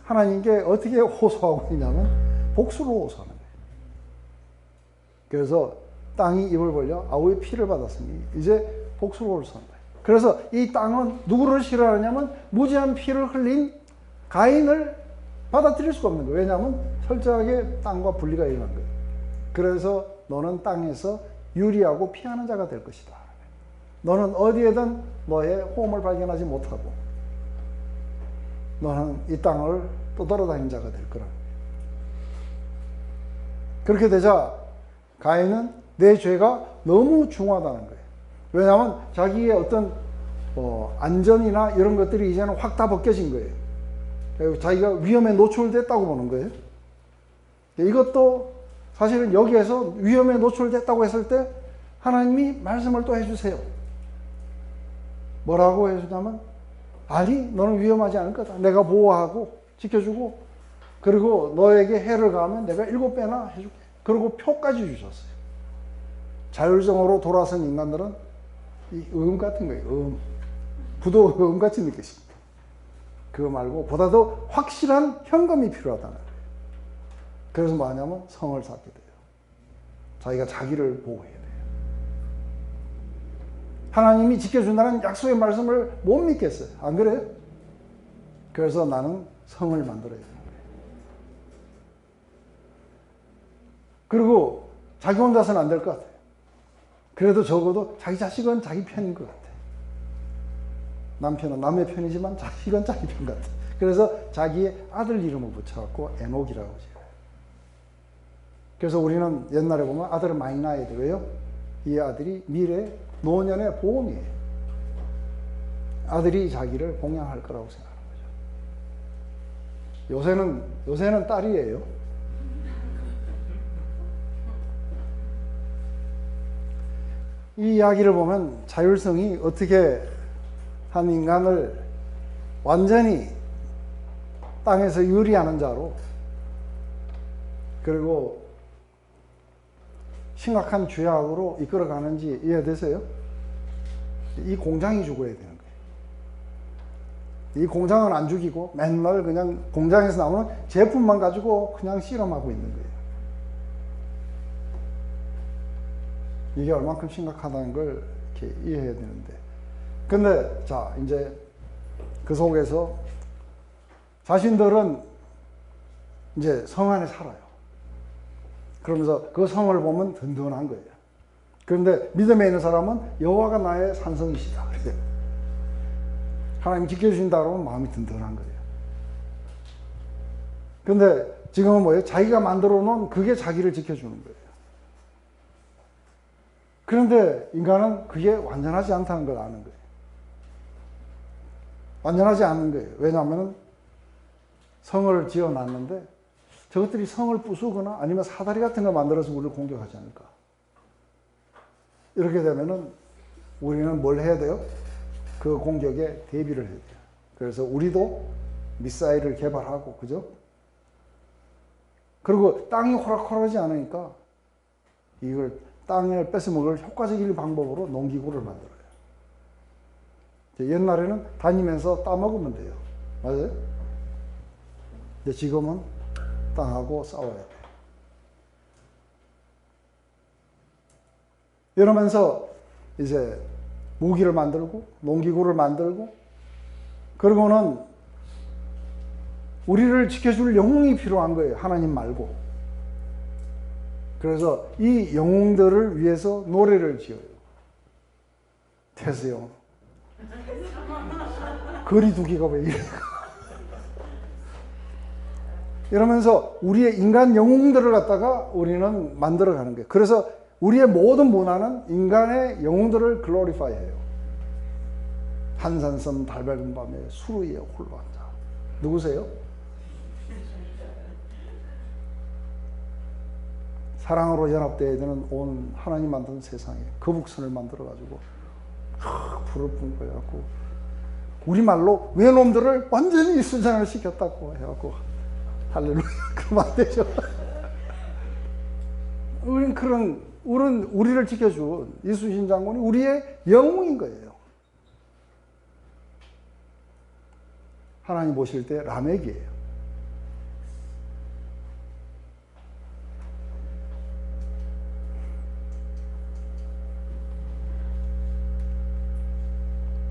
하나님께 어떻게 호소하고 있냐면 복수로 호소하는 거예요. 그래서 땅이 입을 벌려 아우의 피를 받았으니 이제 복수로 호소한다. 그래서 이 땅은 누구를 싫어하냐면 무지한 피를 흘린 가인을 받아들일 수가 없는 거예요. 왜냐하면 철저하게 땅과 분리가 일어난 거예요. 그래서 너는 땅에서 유리하고 피하는 자가 될 것이다. 너는 어디에든 너의 호흡을 발견하지 못하고 너는 이 땅을 떠돌아다니는 자가 될 거라. 그렇게 되자 가인은 내 죄가 너무 중하다는 거예요. 왜냐하면 자기의 어떤 안전이나 이런 것들이 이제는 확 다 벗겨진 거예요. 자기가 위험에 노출됐다고 보는 거예요. 이것도 사실은 여기에서 위험에 노출됐다고 했을 때 하나님이 말씀을 또 해주세요. 뭐라고 해주냐면 아니 너는 위험하지 않을 거다. 내가 보호하고 지켜주고 그리고 너에게 해를 가하면 내가 7배나 해줄게. 그리고 표까지 주셨어요. 자율성으로 돌아선 인간들은 이 같은 거예요. 부도 같이 느껴집니다. 그거 말고 보다 더 확실한 현금이 필요하다는 거예요. 그래서 뭐 하냐면 성을 쌓게 돼요. 자기가 자기를 보호해야 돼요. 하나님이 지켜준다는 약속의 말씀을 못 믿겠어요. 안 그래요? 그래서 나는 성을 만들어야 되는 거예요. 그리고 자기 혼자서는 안 될 것 같아요. 그래도 적어도 자기 자식은 자기 편인 것 같아요. 남편은 남의 편이지만 자식은 자기 편 같아요. 그래서 자기의 아들 이름을 붙여갖고 에녹이라고 지어요. 그래서 우리는 옛날에 보면 아들을 많이 낳아야 돼요. 왜요? 이 아들이 미래 노년의 보험이에요. 아들이 자기를 봉양할 거라고 생각하는 거죠. 요새는 딸이에요. 이 이야기를 보면 자율성이 어떻게 한 인간을 완전히 땅에서 유리하는 자로 그리고 심각한 죄악으로 이끌어가는지 이해되세요? 이 공장이 죽어야 되는 거예요. 이 공장은 안 죽이고 맨날 그냥 공장에서 나오는 제품만 가지고 그냥 실험하고 있는 거예요. 이게 얼만큼 심각하다는 걸 이렇게 이해해야 되는데. 근데, 자, 이제 그 속에서 자신들은 이제 성 안에 살아요. 그러면서 그 성을 보면 든든한 거예요. 그런데 믿음에 있는 사람은 여호와가 나의 산성이시다. 하나님 지켜주신다 그러면 마음이 든든한 거예요. 근데 지금은 뭐예요? 자기가 만들어 놓은 그게 자기를 지켜주는 거예요. 그런데 인간은 그게 완전하지 않다는 걸 아는 거예요. 완전하지 않은 거예요. 왜냐하면 성을 지어 놨는데 저것들이 성을 부수거나 아니면 사다리 같은 거 만들어서 우리를 공격하지 않을까. 이렇게 되면은 우리는 뭘 해야 돼요? 그 공격에 대비를 해야 돼요. 그래서 우리도 미사일을 개발하고, 그죠? 그리고 땅이 호락호락하지 않으니까 이걸 땅을 뺏어먹을 효과적인 방법으로 농기구를 만들어요. 옛날에는 다니면서 따먹으면 돼요. 맞아요? 근데 지금은 땅하고 싸워야 돼요. 이러면서 이제 무기를 만들고 농기구를 만들고 그리고는 우리를 지켜줄 영웅이 필요한 거예요. 하나님 말고. 그래서 이 영웅들을 위해서 노래를 지어요. 태세요. 거리두기가 왜 이래? 이러면서 우리의 인간 영웅들을 갖다가 우리는 만들어가는 거예요. 그래서 우리의 모든 문화는 인간의 영웅들을 글로리파이 해요. 한산섬 달밝은 밤에 술 위에 홀로 앉아. 누구세요? 사랑으로 연합되어야 되는 온 하나님 만든 세상에 거북선을 만들어가지고 불을 뿜고해갖고 우리말로 외놈들을 완전히 순장을 시켰다고 해갖고 할렐루야 그러면 안 되죠. 우리를 지켜준 이순신 장군이 우리의 영웅인 거예요. 하나님 보실 때 라멕이에요.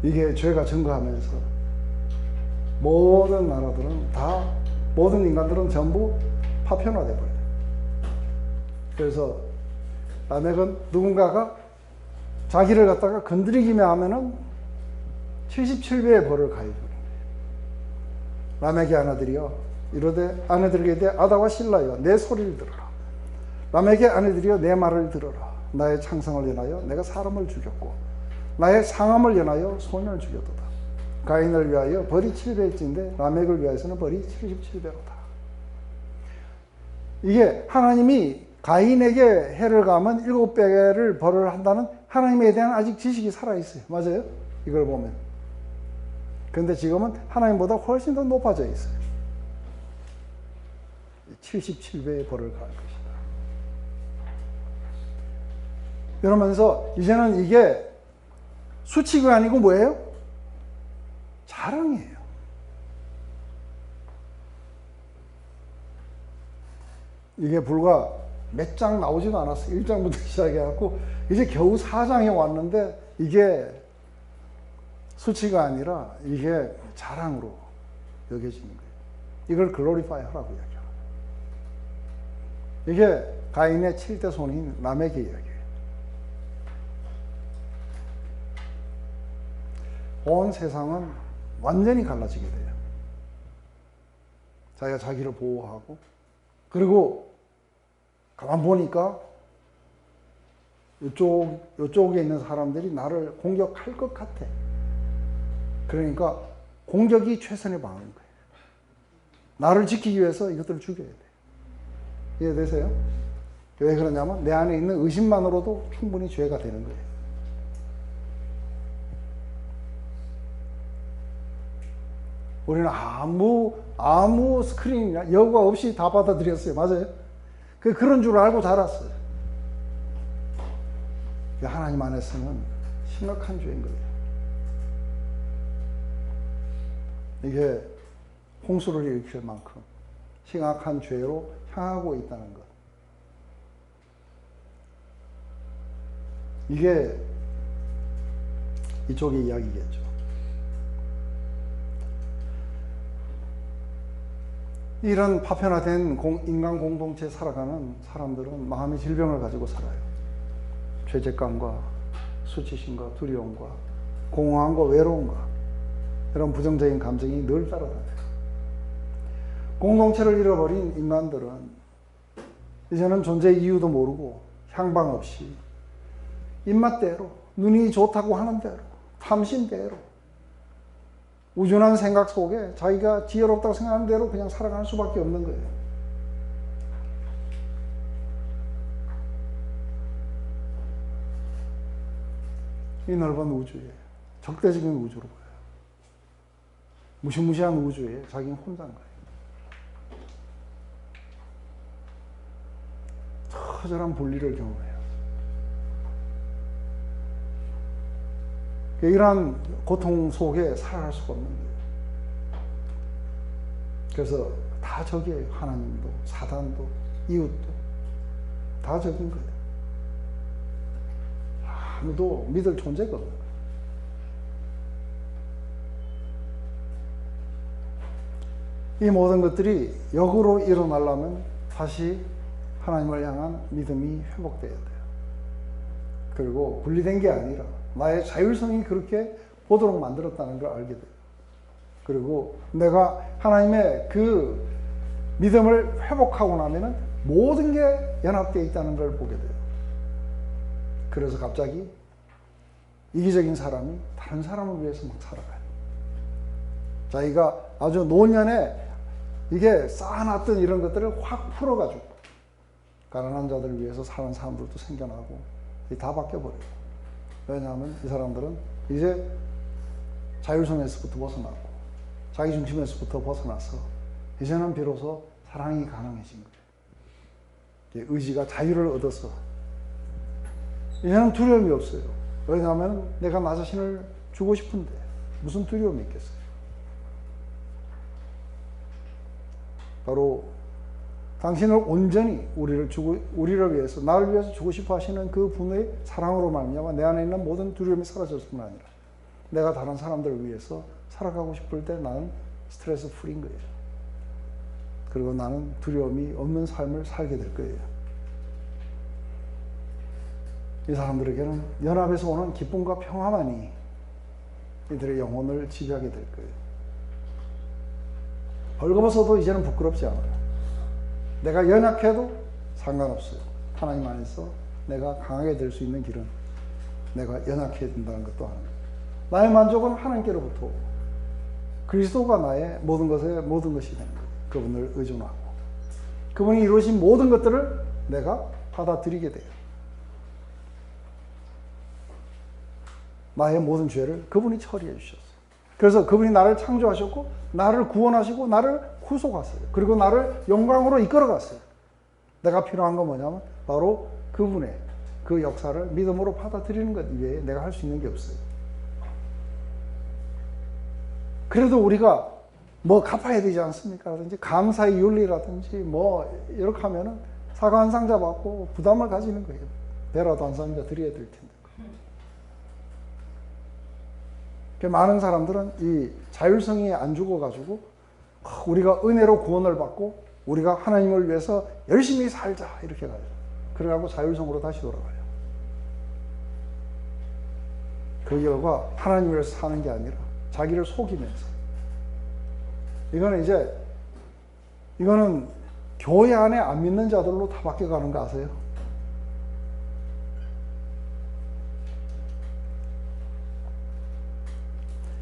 이게 죄가 증거하면서 모든 나라들은 다, 모든 인간들은 전부 파편화돼 버려요. 그래서 라멕은 누군가가 자기를 갖다가 건드리기만 하면은 77배의 벌을 가해주는 거예요. 라멕의 아내들이여 이르되 아내들에게 대해 아다와 실라여 내 소리를 들어라. 라멕의 아내들이여 내 말을 들어라. 나의 창성을 인하여 내가 사람을 죽였고 나의 상함을 인하여 소년을 죽였도다. 가인을 위하여 벌이 700일째인데 라멕을 위하여서는 벌이 77배로다. 이게 하나님이 가인에게 해를 가하면 7배를 벌을 한다는 하나님에 대한 아직 지식이 살아있어요. 맞아요? 이걸 보면. 그런데 지금은 하나님보다 훨씬 더 높아져 있어요. 77배의 벌을 가할 것이다. 이러면서 이제는 이게 수치가 아니고 뭐예요? 자랑이에요. 이게 불과 몇 장 나오지도 않았어요. 1장부터 시작해갖고 이제 겨우 4장에 왔는데 이게 수치가 아니라 이게 자랑으로 여겨지는 거예요. 이걸 글로리파이 하라고 이야기합니다. 이게 가인의 7대 손인 라멕의 이야기예요. 온 세상은 완전히 갈라지게 돼요. 자기가 자기를 보호하고, 그리고 가만 보니까 이쪽에 있는 사람들이 나를 공격할 것 같아. 그러니까 공격이 최선의 방어인 거예요. 나를 지키기 위해서 이것들을 죽여야 돼요. 이해되세요? 왜 그러냐면 내 안에 있는 의심만으로도 충분히 죄가 되는 거예요. 우리는 아무 스크린이나 여과 없이 다 받아들였어요. 맞아요? 그런 줄 알고 자랐어요. 하나님 안에서는 심각한 죄인 거예요. 이게 홍수를 일으킬 만큼 심각한 죄로 향하고 있다는 것. 이게 이쪽의 이야기겠죠. 이런 파편화된 인간 공동체에 살아가는 사람들은 마음의 질병을 가지고 살아요. 죄책감과 수치심과 두려움과 공허함과 외로움과 이런 부정적인 감정이 늘 따라다녀요. 공동체를 잃어버린 인간들은 이제는 존재 이유도 모르고 향방 없이 입맛대로, 눈이 좋다고 하는 대로, 탐심대로, 우준한 생각 속에 자기가 지혜롭다고 생각하는 대로 그냥 살아가는 수밖에 없는 거예요. 이 넓은 우주에, 적대적인 우주로 보여요. 무시무시한 우주에 자기는 혼자인 거예요. 처절한 분리를 경험해요. 이러한 고통 속에 살아갈 수가 없는 거예요. 그래서 다 적이에요. 하나님도, 사단도, 이웃도 다 적인 거예요. 아무도 믿을 존재가 없는 거예요. 이 모든 것들이 역으로 일어나려면 다시 하나님을 향한 믿음이 회복되어야 돼요. 그리고 분리된 게 아니라 나의 자율성이 그렇게 보도록 만들었다는 걸 알게 돼요. 그리고 내가 하나님의 그 믿음을 회복하고 나면은 모든 게 연합되어 있다는 걸 보게 돼요. 그래서 갑자기 이기적인 사람이 다른 사람을 위해서 막 살아가요. 자기가 아주 노년에 이게 쌓아놨던 이런 것들을 확 풀어가지고 가난한 자들을 위해서 사는 사람들도 생겨나고 다 바뀌어버려요. 왜냐하면 이 사람들은 이제 자율성에서부터 벗어나고 자기중심에서부터 벗어나서 이제는 비로소 사랑이 가능해진 거예요. 의지가 자유를 얻어서 이제는 두려움이 없어요. 왜냐하면 내가 나 자신을 주고 싶은데 무슨 두려움이 있겠어요. 바로 당신을 온전히 우리를 위해서, 나를 위해서 주고 싶어 하시는 그 분의 사랑으로 말미암아 내 안에 있는 모든 두려움이 사라졌을 뿐 아니라 내가 다른 사람들을 위해서 살아가고 싶을 때 나는 스트레스 프리인 거예요. 그리고 나는 두려움이 없는 삶을 살게 될 거예요. 이 사람들에게는 연합에서 오는 기쁨과 평화만이 이들의 영혼을 지배하게 될 거예요. 벌거벗어도 이제는 부끄럽지 않아요. 내가 연약해도 상관없어요. 하나님 안에서 내가 강하게 될 수 있는 길은 내가 연약해야 된다는 것도 하는 거예요. 나의 만족은 하나님께로부터 그리스도가 나의 모든 것이 되는 거예요. 그분을 의존하고 그분이 이루신 모든 것들을 내가 받아들이게 돼요. 나의 모든 죄를 그분이 처리해 주셨어요. 그래서 그분이 나를 창조하셨고 나를 구원하시고 나를 구속하셨어요. 그리고 나를 영광으로 이끌어 갔어요. 내가 필요한 건 뭐냐면 바로 그분의 그 역사를 믿음으로 받아들이는 것 이외에 내가 할 수 있는 게 없어요. 그래도 우리가 뭐 갚아야 되지 않습니까? 라든지 감사의 윤리라든지 뭐 이렇게 하면은 사과 한 상자 받고 부담을 가지는 거예요. 배라도 한 상자 드려야 될 텐데. 많은 사람들은 이 자율성이 안 죽어가지고 우리가 은혜로 구원을 받고 우리가 하나님을 위해서 열심히 살자 이렇게 가요. 그래가지고 자율성으로 다시 돌아가요. 그 결과 하나님을 위해서 사는 게 아니라 자기를 속이면서 이거는 교회 안에 안 믿는 자들로 다 바뀌어가는 거 아세요?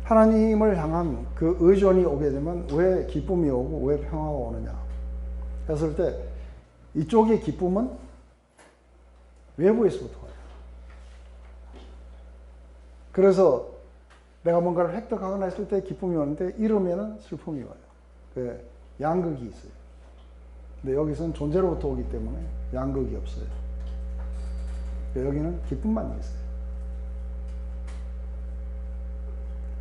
하나님을 향한 그 의존이 오게 되면 왜 기쁨이 오고 왜 평화가 오느냐 했을 때 이쪽의 기쁨은 외부에서부터 와요. 그래서 내가 뭔가를 획득하거나 했을 때 기쁨이 오는데 잃으면 슬픔이 와요. 그 양극이 있어요. 근데 여기서는 존재로부터 오기 때문에 양극이 없어요. 여기는 기쁨만 있어요.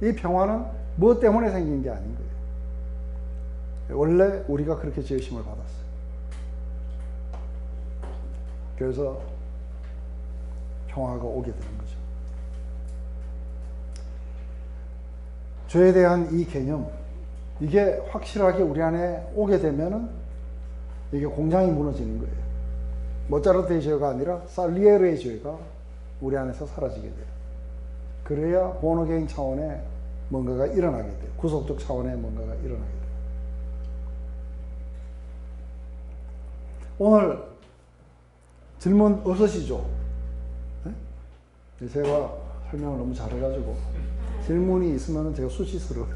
이 평화는 무엇 때문에 생긴 게 아닌 거예요. 원래 우리가 그렇게 지으심을 받았어요. 그래서 평화가 오게 되는 거죠. 죄에 대한 이 개념, 이게 확실하게 우리 안에 오게 되면은 이게 공장이 무너지는 거예요. 모차르트의 죄가 아니라 살리에르의 죄가 우리 안에서 사라지게 돼요. 그래야 본어게인 차원의 뭔가가 일어나게 돼요. 구속적 차원의 뭔가가 일어나게 돼요. 오늘 질문 없으시죠? 네? 제가 설명을 너무 잘해가지고 질문이 있으면 제가 수치스러워요.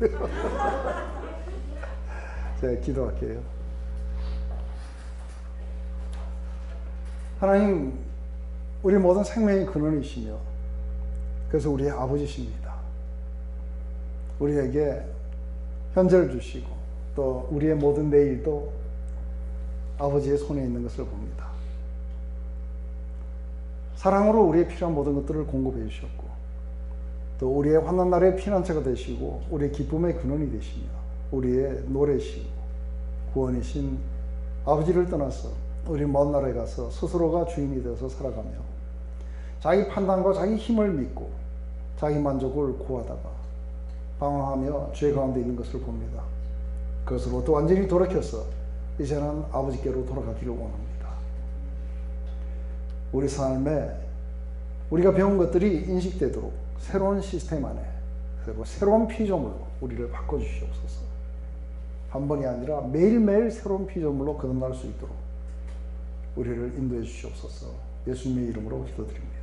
제가 기도할게요. 하나님, 우리 모든 생명의 근원이시며 그래서 우리의 아버지십니다. 우리에게 현재를 주시고 또 우리의 모든 내일도 아버지의 손에 있는 것을 봅니다. 사랑으로 우리의 필요한 모든 것들을 공급해 주셨고 또 우리의 환난 날의 피난처가 되시고 우리의 기쁨의 근원이 되시며 우리의 노래시고 구원이신 아버지를 떠나서 우리 먼 나라에 가서 스스로가 주인이 되어서 살아가며 자기 판단과 자기 힘을 믿고 자기 만족을 구하다가 방황하며 죄 가운데 있는 것을 봅니다. 그것으로부터 완전히 돌이켜서 이제는 아버지께로 돌아가기를 원합니다. 우리 삶에 우리가 배운 것들이 인식되도록 새로운 시스템 안에 새로운 피조물로 우리를 바꿔주시옵소서. 한 번이 아니라 매일매일 새로운 피조물로 거듭날 수 있도록 우리를 인도해 주시옵소서. 예수님의 이름으로 기도드립니다.